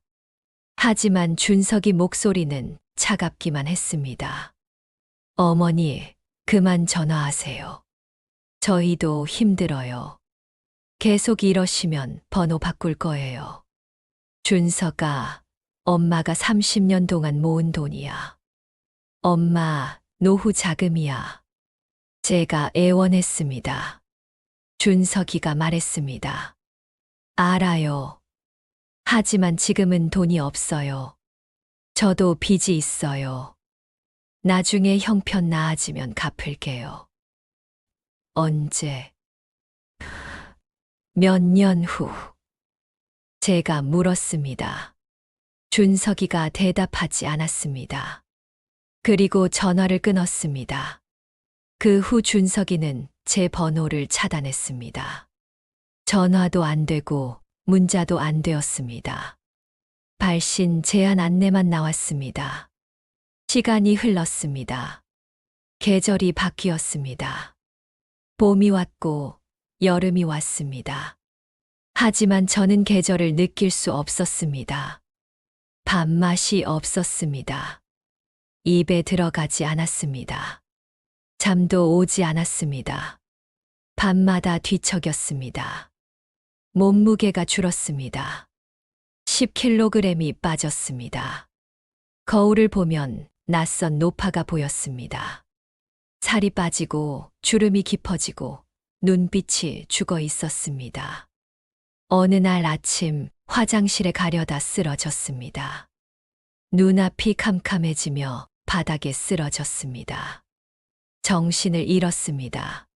하지만 준석이 목소리는 차갑기만 했습니다. 어머니, 그만 전화하세요. 저희도 힘들어요. 계속 이러시면 번호 바꿀 거예요. 준석아, 엄마가 30년 동안 모은 돈이야. 엄마, 노후 자금이야. 제가 애원했습니다. 준석이가 말했습니다. 알아요. 하지만 지금은 돈이 없어요. 저도 빚이 있어요. 나중에 형편 나아지면 갚을게요. 언제? 몇 년 후. 제가 물었습니다. 준석이가 대답하지 않았습니다. 그리고 전화를 끊었습니다. 그 후 준석이는 제 번호를 차단했습니다. 전화도 안 되고 문자도 안 되었습니다. 발신 제한 안내만 나왔습니다. 시간이 흘렀습니다. 계절이 바뀌었습니다. 봄이 왔고 여름이 왔습니다. 하지만 저는 계절을 느낄 수 없었습니다. 밥맛이 없었습니다. 입에 들어가지 않았습니다. 잠도 오지 않았습니다. 밤마다 뒤척였습니다. 몸무게가 줄었습니다. 10kg이 빠졌습니다. 거울을 보면 낯선 노파가 보였습니다. 살이 빠지고 주름이 깊어지고 눈빛이 죽어 있었습니다. 어느 날 아침 화장실에 가려다 쓰러졌습니다. 눈앞이 캄캄해지며 바닥에 쓰러졌습니다. 정신을 잃었습니다.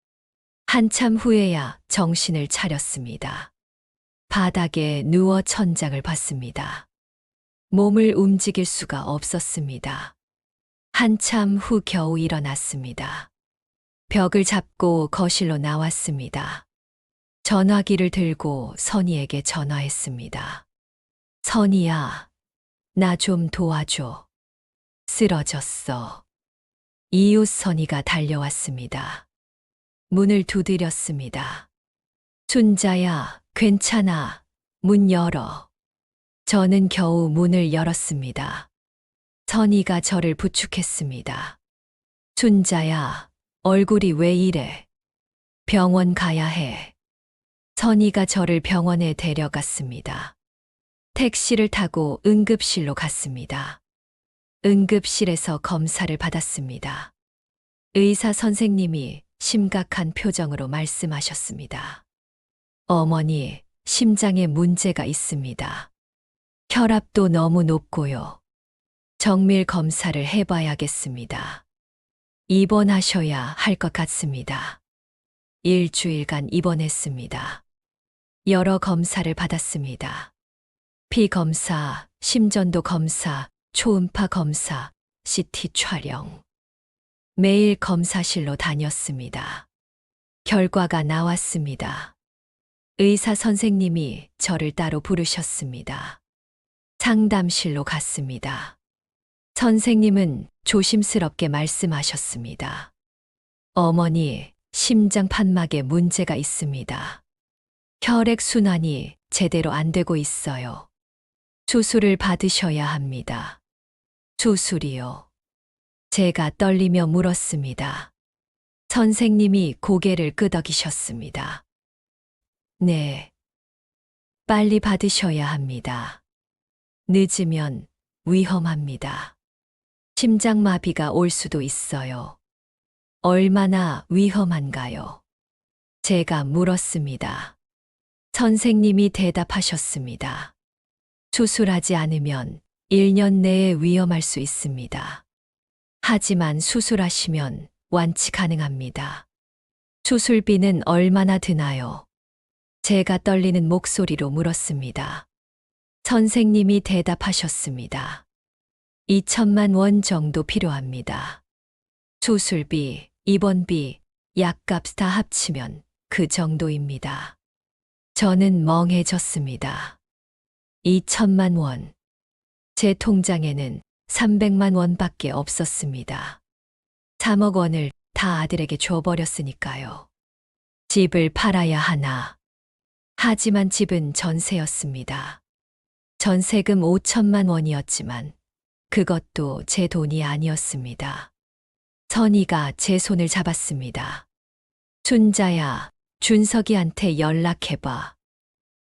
한참 후에야 정신을 차렸습니다. 바닥에 누워 천장을 봤습니다. 몸을 움직일 수가 없었습니다. 한참 후 겨우 일어났습니다. 벽을 잡고 거실로 나왔습니다. 전화기를 들고 선희에게 전화했습니다. 선희야, 나 좀 도와줘. 쓰러졌어. 이웃 선희가 달려왔습니다. 문을 두드렸습니다. 순자야, 괜찮아. 문 열어. 저는 겨우 문을 열었습니다. 선희가 저를 부축했습니다. 순자야, 얼굴이 왜 이래? 병원 가야 해. 선희가 저를 병원에 데려갔습니다. 택시를 타고 응급실로 갔습니다. 응급실에서 검사를 받았습니다. 의사 선생님이 심각한 표정으로 말씀하셨습니다. 어머니, 심장에 문제가 있습니다. 혈압도 너무 높고요. 정밀 검사를 해봐야겠습니다. 입원하셔야 할 것 같습니다. 일주일간 입원했습니다. 여러 검사를 받았습니다. 피 검사, 심전도 검사, 초음파 검사, CT 촬영. 매일 검사실로 다녔습니다. 결과가 나왔습니다. 의사 선생님이 저를 따로 부르셨습니다. 상담실로 갔습니다. 선생님은 조심스럽게 말씀하셨습니다. 어머니, 심장 판막에 문제가 있습니다. 혈액순환이 제대로 안 되고 있어요. 수술을 받으셔야 합니다. 수술이요? 제가 떨리며 물었습니다. 선생님이 고개를 끄덕이셨습니다. 네. 빨리 받으셔야 합니다. 늦으면 위험합니다. 심장마비가 올 수도 있어요. 얼마나 위험한가요? 제가 물었습니다. 선생님이 대답하셨습니다. 수술하지 않으면 1년 내에 위험할 수 있습니다. 하지만 수술하시면 완치 가능합니다. 수술비는 얼마나 드나요? 제가 떨리는 목소리로 물었습니다. 선생님이 대답하셨습니다. 2천만 원 정도 필요합니다. 수술비, 입원비, 약값 다 합치면 그 정도입니다. 저는 멍해졌습니다. 2천만 원. 제 통장에는 300만 원밖에 없었습니다. 3억 원을 다 아들에게 줘버렸으니까요. 집을 팔아야 하나. 하지만 집은 전세였습니다. 전세금 5천만 원이었지만 그것도 제 돈이 아니었습니다. 선희가 제 손을 잡았습니다. 순자야, 준석이한테 연락해봐.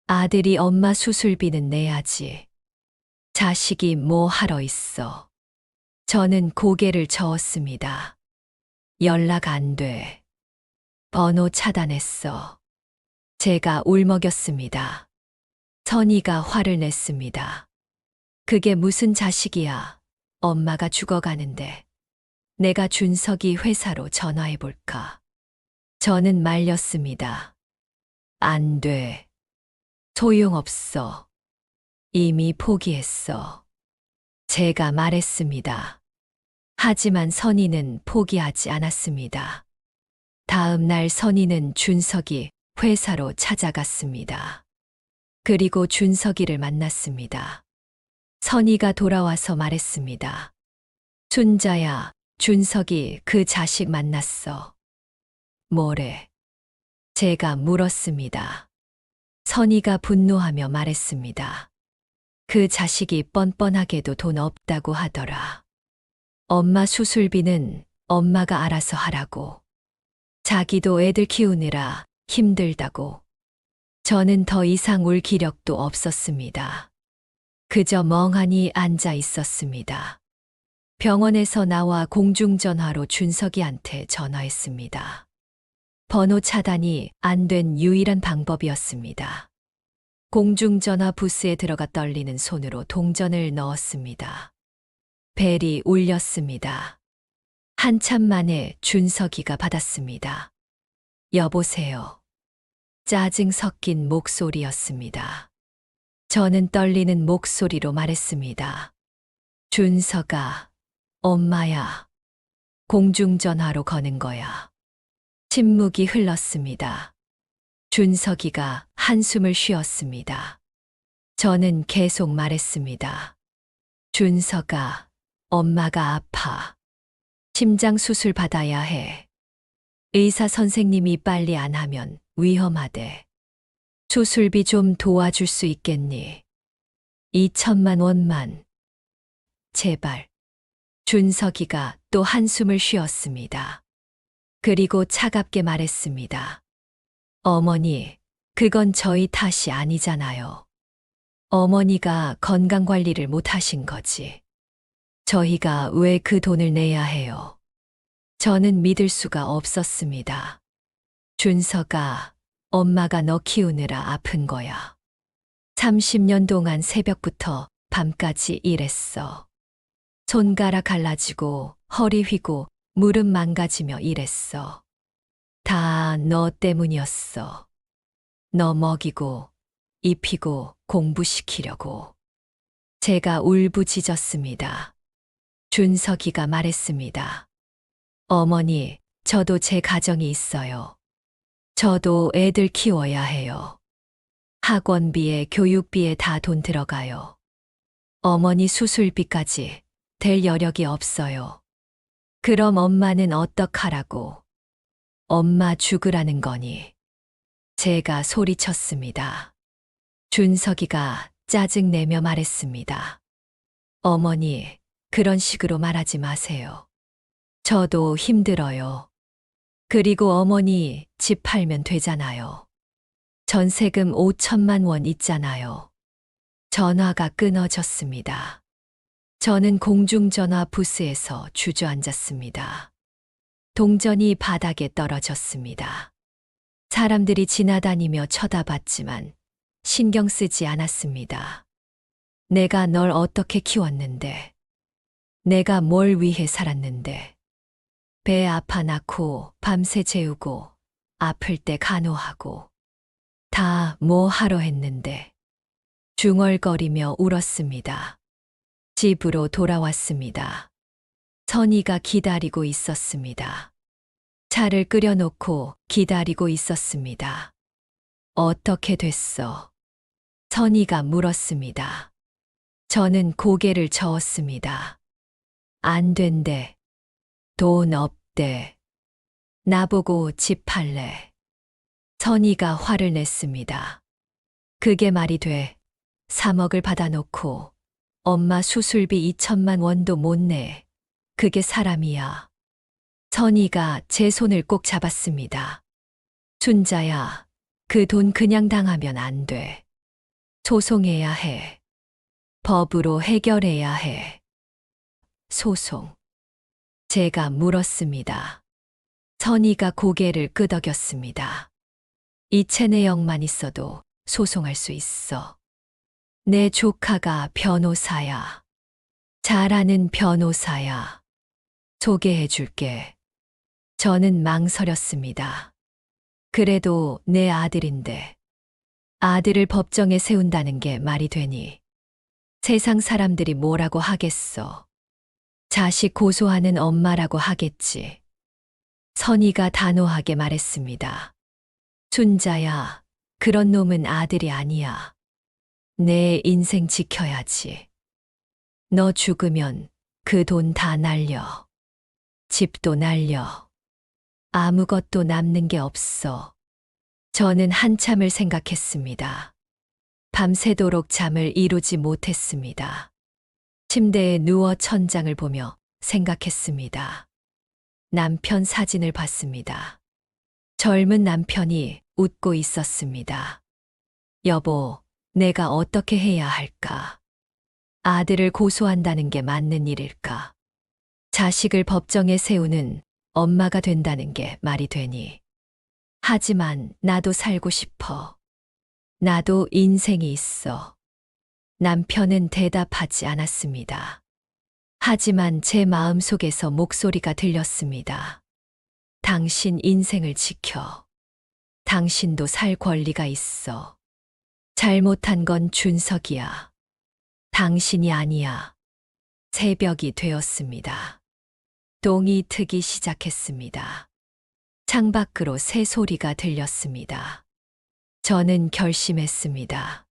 아들이 엄마 수술비는 내야지. 자식이 뭐 하러 있어. 저는 고개를 저었습니다. 연락 안 돼. 번호 차단했어. 제가 울먹였습니다. 선희가 화를 냈습니다. 그게 무슨 자식이야. 엄마가 죽어가는데. 내가 준석이 회사로 전화해볼까. 저는 말렸습니다. 안 돼. 소용없어. 이미 포기했어. 제가 말했습니다. 하지만 선희는 포기하지 않았습니다. 다음 날 선희는 준석이 회사로 찾아갔습니다. 그리고 준석이를 만났습니다. 선희가 돌아와서 말했습니다. 순자야, 준석이 그 자식 만났어. 뭐래? 제가 물었습니다. 선희가 분노하며 말했습니다. 그 자식이 뻔뻔하게도 돈 없다고 하더라. 엄마 수술비는 엄마가 알아서 하라고. 자기도 애들 키우느라 힘들다고. 저는 더 이상 울 기력도 없었습니다. 그저 멍하니 앉아 있었습니다. 병원에서 나와 공중전화로 준석이한테 전화했습니다. 번호 차단이 안 된 유일한 방법이었습니다. 공중전화 부스에 들어가 떨리는 손으로 동전을 넣었습니다. 벨이 울렸습니다. 한참 만에 준석이가 받았습니다. 여보세요. 짜증 섞인 목소리였습니다. 저는 떨리는 목소리로 말했습니다. 준석아, 엄마야. 공중전화로 거는 거야. 침묵이 흘렀습니다. 준석이가 한숨을 쉬었습니다. 저는 계속 말했습니다. 준석아, 엄마가 아파. 심장 수술 받아야 해. 의사 선생님이 빨리 안 하면 위험하대. 수술비 좀 도와줄 수 있겠니? 2천만 원만. 제발. 준석이가 또 한숨을 쉬었습니다. 그리고 차갑게 말했습니다. 어머니, 그건 저희 탓이 아니잖아요. 어머니가 건강관리를 못 하신 거지. 저희가 왜 그 돈을 내야 해요? 저는 믿을 수가 없었습니다. 준석아, 엄마가 너 키우느라 아픈 거야. 30년 동안 새벽부터 밤까지 일했어. 손가락 갈라지고 허리 휘고 무릎 망가지며 일했어. 다 너 때문이었어. 너 먹이고 입히고 공부시키려고. 제가 울부짖었습니다. 준석이가 말했습니다. 어머니, 저도 제 가정이 있어요. 저도 애들 키워야 해요. 학원비에 교육비에 다 돈 들어가요. 어머니 수술비까지 될 여력이 없어요. 그럼 엄마는 어떡하라고? 엄마 죽으라는 거니? 제가 소리쳤습니다. 준석이가 짜증내며 말했습니다. 어머니, 그런 식으로 말하지 마세요. 저도 힘들어요. 그리고 어머니 집 팔면 되잖아요. 전세금 5천만 원 있잖아요. 전화가 끊어졌습니다. 저는 공중전화 부스에서 주저앉았습니다. 동전이 바닥에 떨어졌습니다. 사람들이 지나다니며 쳐다봤지만 신경 쓰지 않았습니다. 내가 널 어떻게 키웠는데, 내가 뭘 위해 살았는데, 배 아파 낳고 밤새 재우고 아플 때 간호하고 다 뭐 하러 했는데 중얼거리며 울었습니다. 집으로 돌아왔습니다. 선이가 기다리고 있었습니다. 차를 끓여놓고 기다리고 있었습니다. 어떻게 됐어? 선이가 물었습니다. 저는 고개를 저었습니다. 안 된대. 돈 없대. 나보고 집 팔래. 선이가 화를 냈습니다. 그게 말이 돼. 3억을 받아놓고 엄마 수술비 2천만 원도 못 내. 그게 사람이야. 선이가 제 손을 꼭 잡았습니다. 순자야, 그 돈 그냥 당하면 안 돼. 소송해야 해. 법으로 해결해야 해. 소송. 제가 물었습니다. 선이가 고개를 끄덕였습니다. 이체 내역만 있어도 소송할 수 있어. 내 조카가 변호사야. 잘 아는 변호사야. 소개해 줄게. 저는 망설였습니다. 그래도 내 아들인데. 아들을 법정에 세운다는 게 말이 되니. 세상 사람들이 뭐라고 하겠어. 자식 고소하는 엄마라고 하겠지. 선이가 단호하게 말했습니다. 순자야, 그런 놈은 아들이 아니야. 내 인생 지켜야지. 너 죽으면 그 돈 다 날려. 집도 날려. 아무것도 남는 게 없어. 저는 한참을 생각했습니다. 밤새도록 잠을 이루지 못했습니다. 침대에 누워 천장을 보며 생각했습니다. 남편 사진을 봤습니다. 젊은 남편이 웃고 있었습니다. 여보, 내가 어떻게 해야 할까? 아들을 고소한다는 게 맞는 일일까? 자식을 법정에 세우는 엄마가 된다는 게 말이 되니. 하지만 나도 살고 싶어. 나도 인생이 있어. 남편은 대답하지 않았습니다. 하지만 제 마음속에서 목소리가 들렸습니다. 당신 인생을 지켜. 당신도 살 권리가 있어. 잘못한 건 준석이야. 당신이 아니야. 새벽이 되었습니다. 동이 트기 시작했습니다. 창밖으로 새 소리가 들렸습니다. 저는 결심했습니다.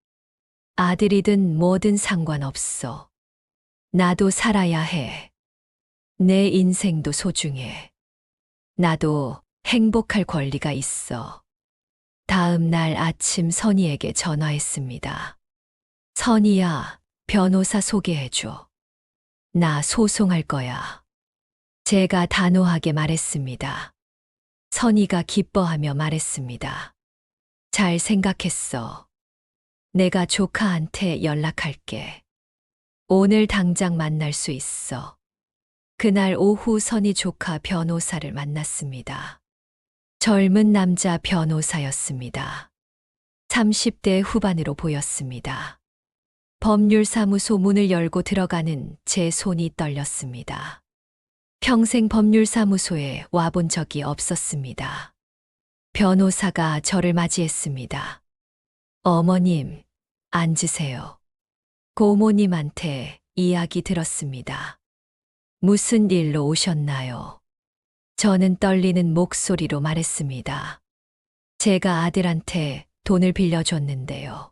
아들이든 뭐든 상관없어. 나도 살아야 해. 내 인생도 소중해. 나도 행복할 권리가 있어. 다음 날 아침 선희에게 전화했습니다. 선희야, 변호사 소개해줘. 나 소송할 거야. 제가 단호하게 말했습니다. 선희가 기뻐하며 말했습니다. 잘 생각했어. 내가 조카한테 연락할게. 오늘 당장 만날 수 있어. 그날 오후 선희 조카 변호사를 만났습니다. 젊은 남자 변호사였습니다. 30대 후반으로 보였습니다. 법률사무소 문을 열고 들어가는 제 손이 떨렸습니다. 평생 법률사무소에 와본 적이 없었습니다. 변호사가 저를 맞이했습니다. 어머님, 앉으세요. 고모님한테 이야기 들었습니다. 무슨 일로 오셨나요? 저는 떨리는 목소리로 말했습니다. 제가 아들한테 돈을 빌려줬는데요.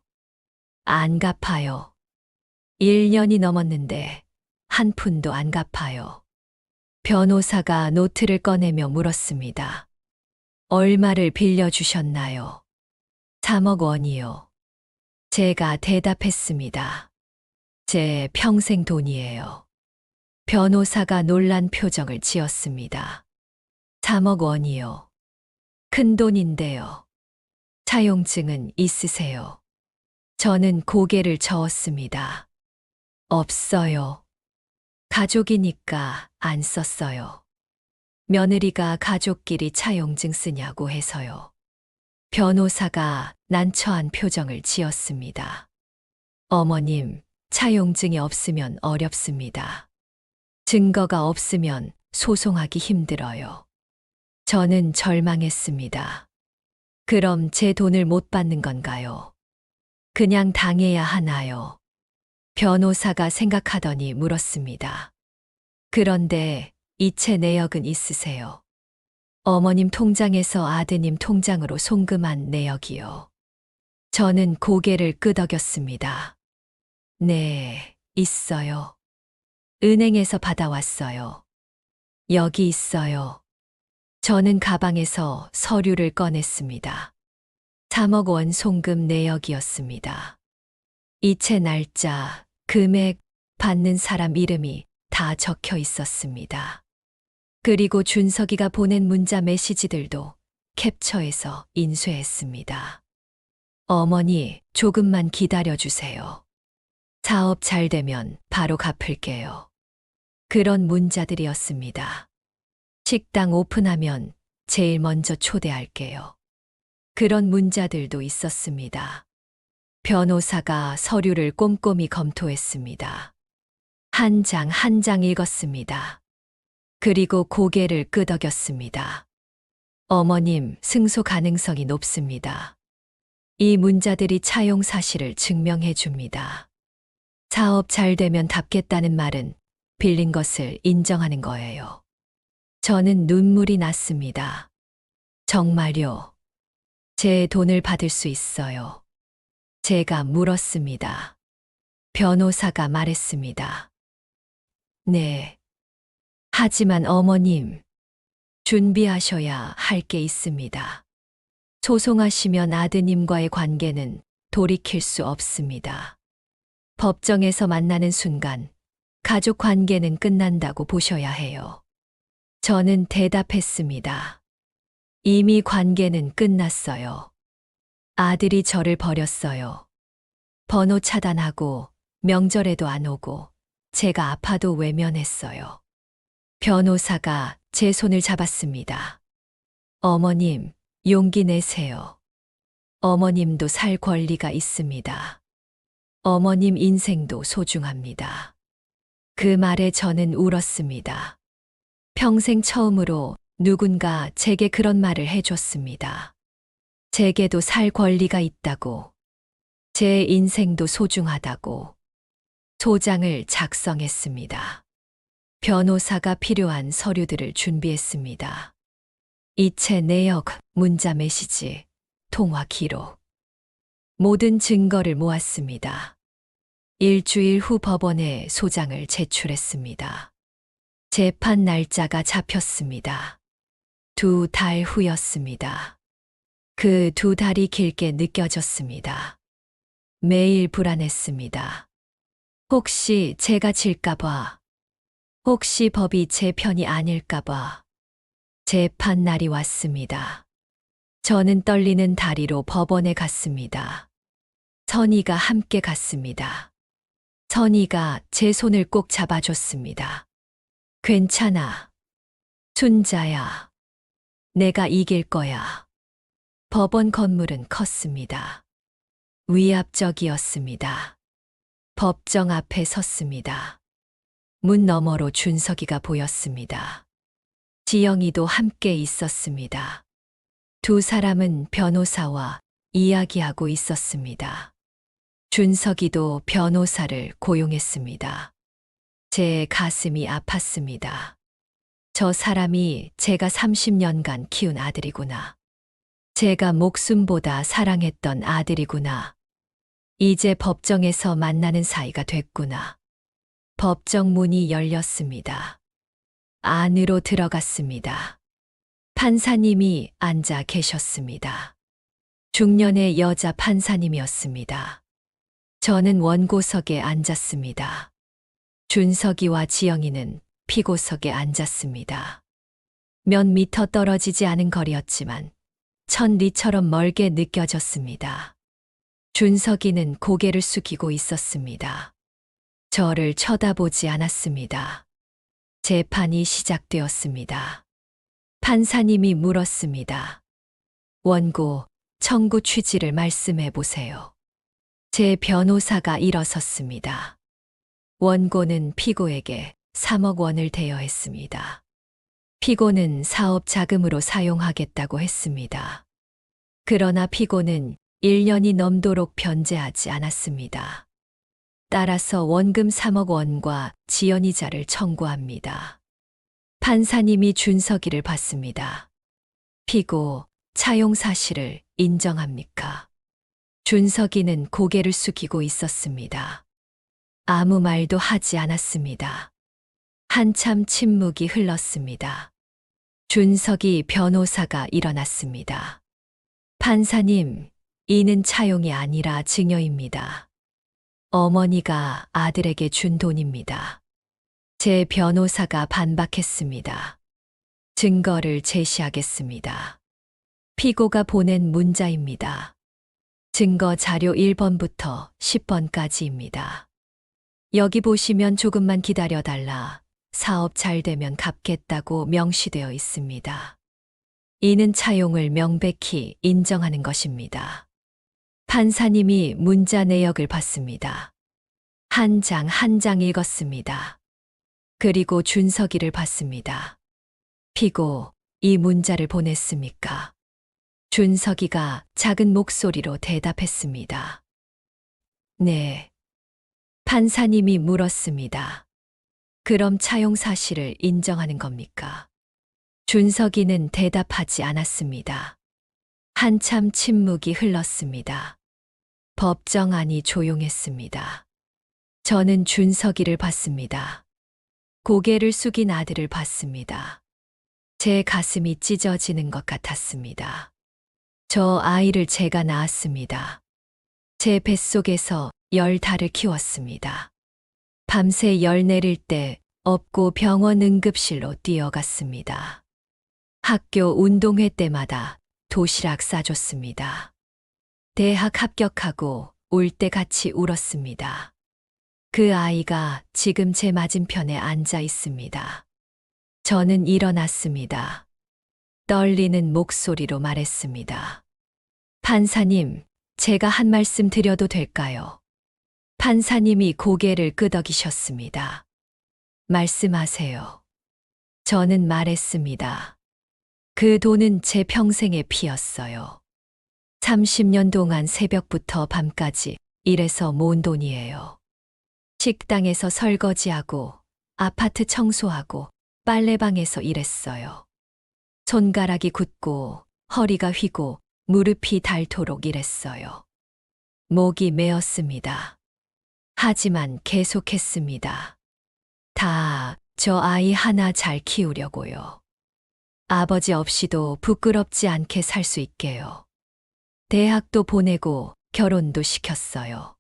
안 갚아요. 1년이 넘었는데 한 푼도 안 갚아요. 변호사가 노트를 꺼내며 물었습니다. 얼마를 빌려주셨나요? 3억 원이요. 제가 대답했습니다. 제 평생 돈이에요. 변호사가 놀란 표정을 지었습니다. 3억 원이요. 큰 돈인데요. 차용증은 있으세요? 저는 고개를 저었습니다. 없어요. 가족이니까 안 썼어요. 며느리가 가족끼리 차용증 쓰냐고 해서요. 변호사가 난처한 표정을 지었습니다. 어머님, 차용증이 없으면 어렵습니다. 증거가 없으면 소송하기 힘들어요. 저는 절망했습니다. 그럼 제 돈을 못 받는 건가요? 그냥 당해야 하나요? 변호사가 생각하더니 물었습니다. 그런데 이체 내역은 있으세요? 어머님 통장에서 아드님 통장으로 송금한 내역이요. 저는 고개를 끄덕였습니다. 네, 있어요. 은행에서 받아왔어요. 여기 있어요. 저는 가방에서 서류를 꺼냈습니다. 3억 원 송금 내역이었습니다. 이체 날짜, 금액, 받는 사람 이름이 다 적혀 있었습니다. 그리고 준석이가 보낸 문자 메시지들도 캡처해서 인쇄했습니다. 어머니, 조금만 기다려주세요. 사업 잘 되면 바로 갚을게요. 그런 문자들이었습니다. 식당 오픈하면 제일 먼저 초대할게요. 그런 문자들도 있었습니다. 변호사가 서류를 꼼꼼히 검토했습니다. 한 장 한 장 읽었습니다. 그리고 고개를 끄덕였습니다. 어머님, 승소 가능성이 높습니다. 이 문자들이 차용 사실을 증명해 줍니다. 사업 잘 되면 갚겠다는 말은 빌린 것을 인정하는 거예요. 저는 눈물이 났습니다. 정말요? 제 돈을 받을 수 있어요. 제가 물었습니다. 변호사가 말했습니다. 네. 하지만 어머님, 준비하셔야 할 게 있습니다. 소송하시면 아드님과의 관계는 돌이킬 수 없습니다. 법정에서 만나는 순간 가족 관계는 끝난다고 보셔야 해요. 저는 대답했습니다. 이미 관계는 끝났어요. 아들이 저를 버렸어요. 번호 차단하고 명절에도 안 오고 제가 아파도 외면했어요. 변호사가 제 손을 잡았습니다. 어머님, 용기 내세요. 어머님도 살 권리가 있습니다. 어머님 인생도 소중합니다. 그 말에 저는 울었습니다. 평생 처음으로 누군가 제게 그런 말을 해줬습니다. 제게도 살 권리가 있다고, 제 인생도 소중하다고. 소장을 작성했습니다. 변호사가 필요한 서류들을 준비했습니다. 이체 내역, 문자 메시지, 통화 기록. 모든 증거를 모았습니다. 일주일 후 법원에 소장을 제출했습니다. 재판 날짜가 잡혔습니다. 2달 후였습니다. 그 2달이 길게 느껴졌습니다. 매일 불안했습니다. 혹시 제가 질까봐, 혹시 법이 제 편이 아닐까봐. 재판 날이 왔습니다. 저는 떨리는 다리로 법원에 갔습니다. 선희가 함께 갔습니다. 선희가 제 손을 꼭 잡아줬습니다. 괜찮아. 순자야. 내가 이길 거야. 법원 건물은 컸습니다. 위압적이었습니다. 법정 앞에 섰습니다. 문 너머로 준석이가 보였습니다. 지영이도 함께 있었습니다. 두 사람은 변호사와 이야기하고 있었습니다. 준석이도 변호사를 고용했습니다. 제 가슴이 아팠습니다. 저 사람이 제가 30년간 키운 아들이구나. 제가 목숨보다 사랑했던 아들이구나. 이제 법정에서 만나는 사이가 됐구나. 법정 문이 열렸습니다. 안으로 들어갔습니다. 판사님이 앉아 계셨습니다. 중년의 여자 판사님이었습니다. 저는 원고석에 앉았습니다. 준석이와 지영이는 피고석에 앉았습니다. 몇 미터 떨어지지 않은 거리였지만 천리처럼 멀게 느껴졌습니다. 준석이는 고개를 숙이고 있었습니다. 저를 쳐다보지 않았습니다. 재판이 시작되었습니다. 판사님이 물었습니다. 원고, 청구 취지를 말씀해 보세요. 제 변호사가 일어섰습니다. 원고는 피고에게 3억 원을 대여했습니다. 피고는 사업 자금으로 사용하겠다고 했습니다. 그러나 피고는 1년이 넘도록 변제하지 않았습니다. 따라서 원금 3억 원과 지연이자를 청구합니다. 판사님이 준석이를 봤습니다. 피고, 차용 사실을 인정합니까? 준석이는 고개를 숙이고 있었습니다. 아무 말도 하지 않았습니다. 한참 침묵이 흘렀습니다. 준석이 변호사가 일어났습니다. 판사님, 이는 차용이 아니라 증여입니다. 어머니가 아들에게 준 돈입니다. 제 변호사가 반박했습니다. 증거를 제시하겠습니다. 피고가 보낸 문자입니다. 증거 자료 1번부터 10번까지입니다. 여기 보시면 조금만 기다려달라. 사업 잘 되면 갚겠다고 명시되어 있습니다. 이는 차용을 명백히 인정하는 것입니다. 판사님이 문자 내역을 봤습니다. 한 장 한 장 읽었습니다. 그리고 준석이를 봤습니다. 피고, 이 문자를 보냈습니까? 준석이가 작은 목소리로 대답했습니다. 네. 판사님이 물었습니다. 그럼 차용 사실을 인정하는 겁니까? 준석이는 대답하지 않았습니다. 한참 침묵이 흘렀습니다. 법정 안이 조용했습니다. 저는 준석이를 봤습니다. 고개를 숙인 아들을 봤습니다. 제 가슴이 찢어지는 것 같았습니다. 저 아이를 제가 낳았습니다. 제 뱃속에서 10달을 키웠습니다. 밤새 열 내릴 때 업고 병원 응급실로 뛰어갔습니다. 학교 운동회 때마다 도시락 싸줬습니다. 대학 합격하고 올 때 같이 울었습니다. 그 아이가 지금 제 맞은편에 앉아 있습니다. 저는 일어났습니다. 떨리는 목소리로 말했습니다. 판사님, 제가 한 말씀 드려도 될까요? 판사님이 고개를 끄덕이셨습니다. 말씀하세요. 저는 말했습니다. 그 돈은 제 평생의 피였어요. 30년 동안 새벽부터 밤까지 일해서 모은 돈이에요. 식당에서 설거지하고, 아파트 청소하고, 빨래방에서 일했어요. 손가락이 굳고, 허리가 휘고, 무릎이 닳도록 일했어요. 목이 메었습니다. 하지만 계속했습니다. 다 저 아이 하나 잘 키우려고요. 아버지 없이도 부끄럽지 않게 살 수 있게요. 대학도 보내고 결혼도 시켰어요.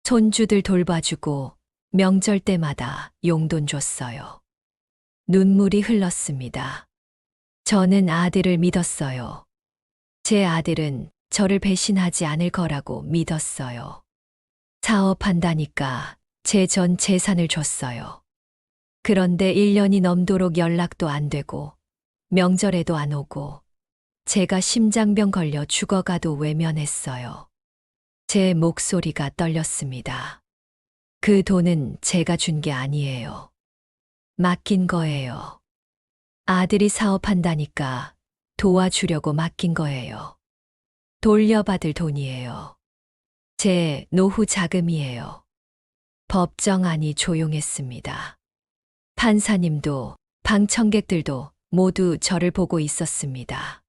손주들 돌봐주고 명절 때마다 용돈 줬어요. 눈물이 흘렀습니다. 저는 아들을 믿었어요. 제 아들은 저를 배신하지 않을 거라고 믿었어요. 사업한다니까 제 전 재산을 줬어요. 그런데 1년이 넘도록 연락도 안 되고 명절에도 안 오고 제가 심장병 걸려 죽어가도 외면했어요. 제 목소리가 떨렸습니다. 그 돈은 제가 준 게 아니에요. 맡긴 거예요. 아들이 사업한다니까 도와주려고 맡긴 거예요. 돌려받을 돈이에요. 제 노후 자금이에요. 법정안이 조용했습니다. 판사님도 방청객들도 모두 저를 보고 있었습니다.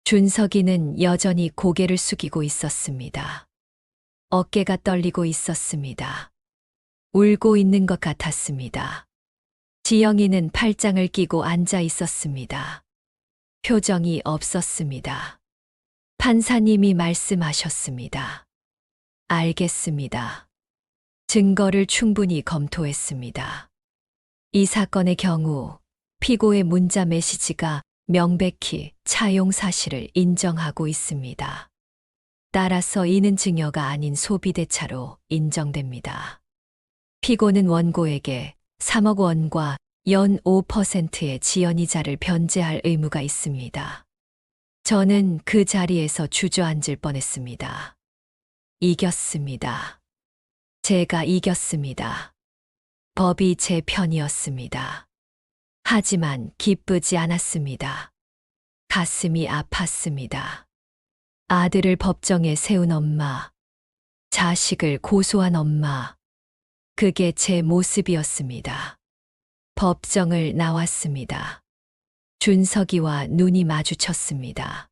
준석이는 여전히 고개를 숙이고 있었습니다. 어깨가 떨리고 있었습니다. 울고 있는 것 같았습니다. 지영이는 팔짱을 끼고 앉아 있었습니다. 표정이 없었습니다. 판사님이 말씀하셨습니다. 알겠습니다. 증거를 충분히 검토했습니다. 이 사건의 경우 피고의 문자 메시지가 명백히 차용 사실을 인정하고 있습니다. 따라서 이는 증여가 아닌 소비대차로 인정됩니다. 피고는 원고에게 3억 원과 연 5%의 지연이자를 변제할 의무가 있습니다. 저는 그 자리에서 주저앉을 뻔했습니다. 이겼습니다. 제가 이겼습니다. 법이 제 편이었습니다. 하지만 기쁘지 않았습니다. 가슴이 아팠습니다. 아들을 법정에 세운 엄마, 자식을 고소한 엄마, 그게 제 모습이었습니다. 법정을 나왔습니다. 준석이와 눈이 마주쳤습니다.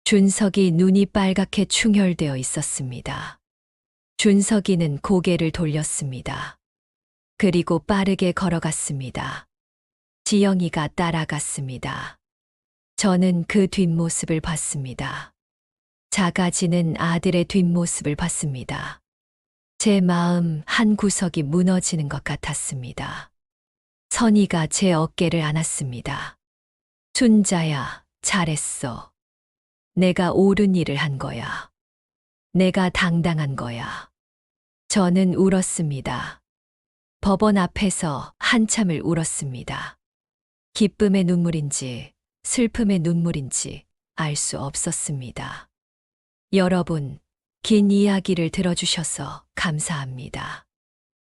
준석이 눈이 빨갛게 충혈되어 있었습니다. 준석이는 고개를 돌렸습니다. 그리고 빠르게 걸어갔습니다. 지영이가 따라갔습니다. 저는 그 뒷모습을 봤습니다. 작아지는 아들의 뒷모습을 봤습니다. 제 마음 한 구석이 무너지는 것 같았습니다. 선이가 제 어깨를 안았습니다. 순자야, 잘했어. 내가 옳은 일을 한 거야. 내가 당당한 거야. 저는 울었습니다. 법원 앞에서 한참을 울었습니다. 기쁨의 눈물인지 슬픔의 눈물인지 알 수 없었습니다. 여러분, 긴 이야기를 들어주셔서 감사합니다.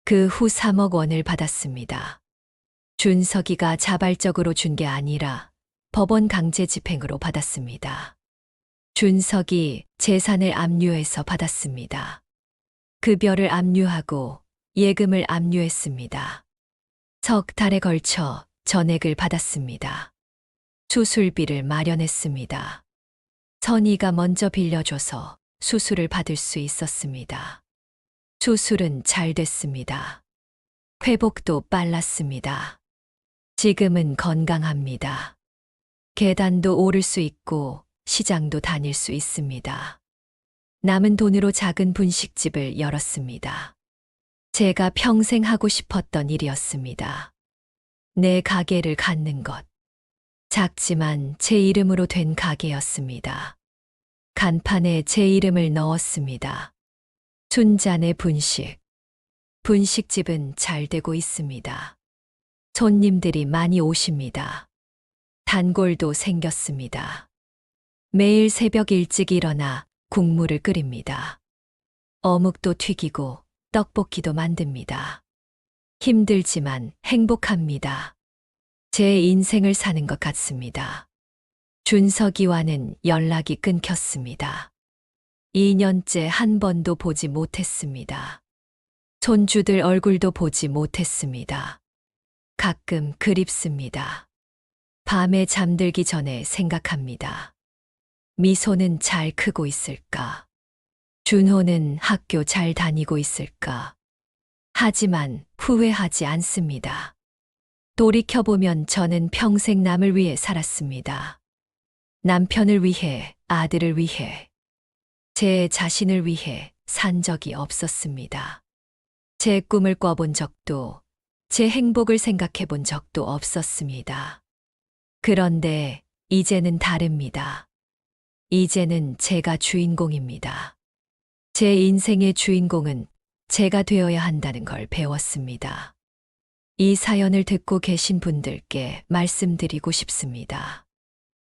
그 후 3억 원을 받았습니다. 준석이가 자발적으로 준 게 아니라 법원 강제 집행으로 받았습니다. 준석이 재산을 압류해서 받았습니다. 급여를 압류하고 예금을 압류했습니다. 석 달에 걸쳐 전액을 받았습니다. 수술비를 마련했습니다. 선이가 먼저 빌려줘서 수술을 받을 수 있었습니다. 수술은 잘 됐습니다. 회복도 빨랐습니다. 지금은 건강합니다. 계단도 오를 수 있고 시장도 다닐 수 있습니다. 남은 돈으로 작은 분식집을 열었습니다. 제가 평생 하고 싶었던 일이었습니다. 내 가게를 갖는 것. 작지만 제 이름으로 된 가게였습니다. 간판에 제 이름을 넣었습니다. 순잔의 분식. 분식집은 잘 되고 있습니다. 손님들이 많이 오십니다. 단골도 생겼습니다. 매일 새벽 일찍 일어나 국물을 끓입니다. 어묵도 튀기고 떡볶이도 만듭니다. 힘들지만 행복합니다. 제 인생을 사는 것 같습니다. 준석이와는 연락이 끊겼습니다. 2년째 한 번도 보지 못했습니다. 손주들 얼굴도 보지 못했습니다. 가끔 그립습니다. 밤에 잠들기 전에 생각합니다. 미소는 잘 크고 있을까? 준호는 학교 잘 다니고 있을까? 하지만 후회하지 않습니다. 돌이켜보면 저는 평생 남을 위해 살았습니다. 남편을 위해, 아들을 위해, 제 자신을 위해 산 적이 없었습니다. 제 꿈을 꿔본 적도, 제 행복을 생각해 본 적도 없었습니다. 그런데 이제는 다릅니다. 이제는 제가 주인공입니다. 제 인생의 주인공은 제가 되어야 한다는 걸 배웠습니다. 이 사연을 듣고 계신 분들께 말씀드리고 싶습니다.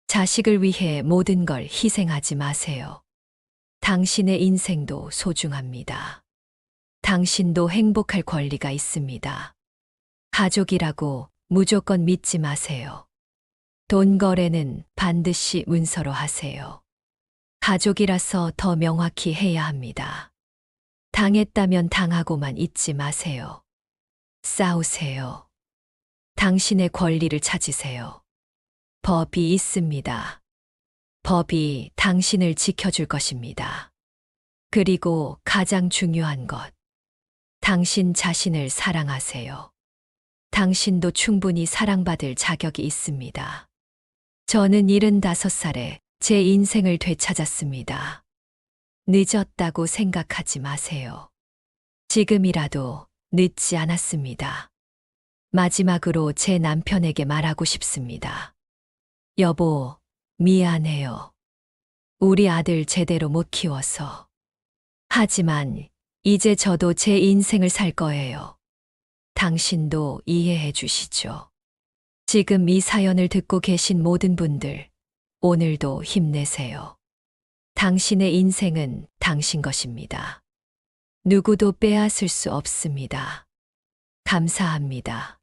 자식을 위해 모든 걸 희생하지 마세요. 당신의 인생도 소중합니다. 당신도 행복할 권리가 있습니다. 가족이라고 무조건 믿지 마세요. 돈 거래는 반드시 문서로 하세요. 가족이라서 더 명확히 해야 합니다. 당했다면 당하고만 있지 마세요. 싸우세요. 당신의 권리를 찾으세요. 법이 있습니다. 법이 당신을 지켜줄 것입니다. 그리고 가장 중요한 것, 당신 자신을 사랑하세요. 당신도 충분히 사랑받을 자격이 있습니다. 저는 75살에 제 인생을 되찾았습니다. 늦었다고 생각하지 마세요. 지금이라도 늦지 않았습니다. 마지막으로 제 남편에게 말하고 싶습니다. 여보, 미안해요. 우리 아들 제대로 못 키워서. 하지만 이제 저도 제 인생을 살 거예요. 당신도 이해해 주시죠. 지금 이 사연을 듣고 계신 모든 분들, 오늘도 힘내세요. 당신의 인생은 당신 것입니다. 누구도 빼앗을 수 없습니다. 감사합니다.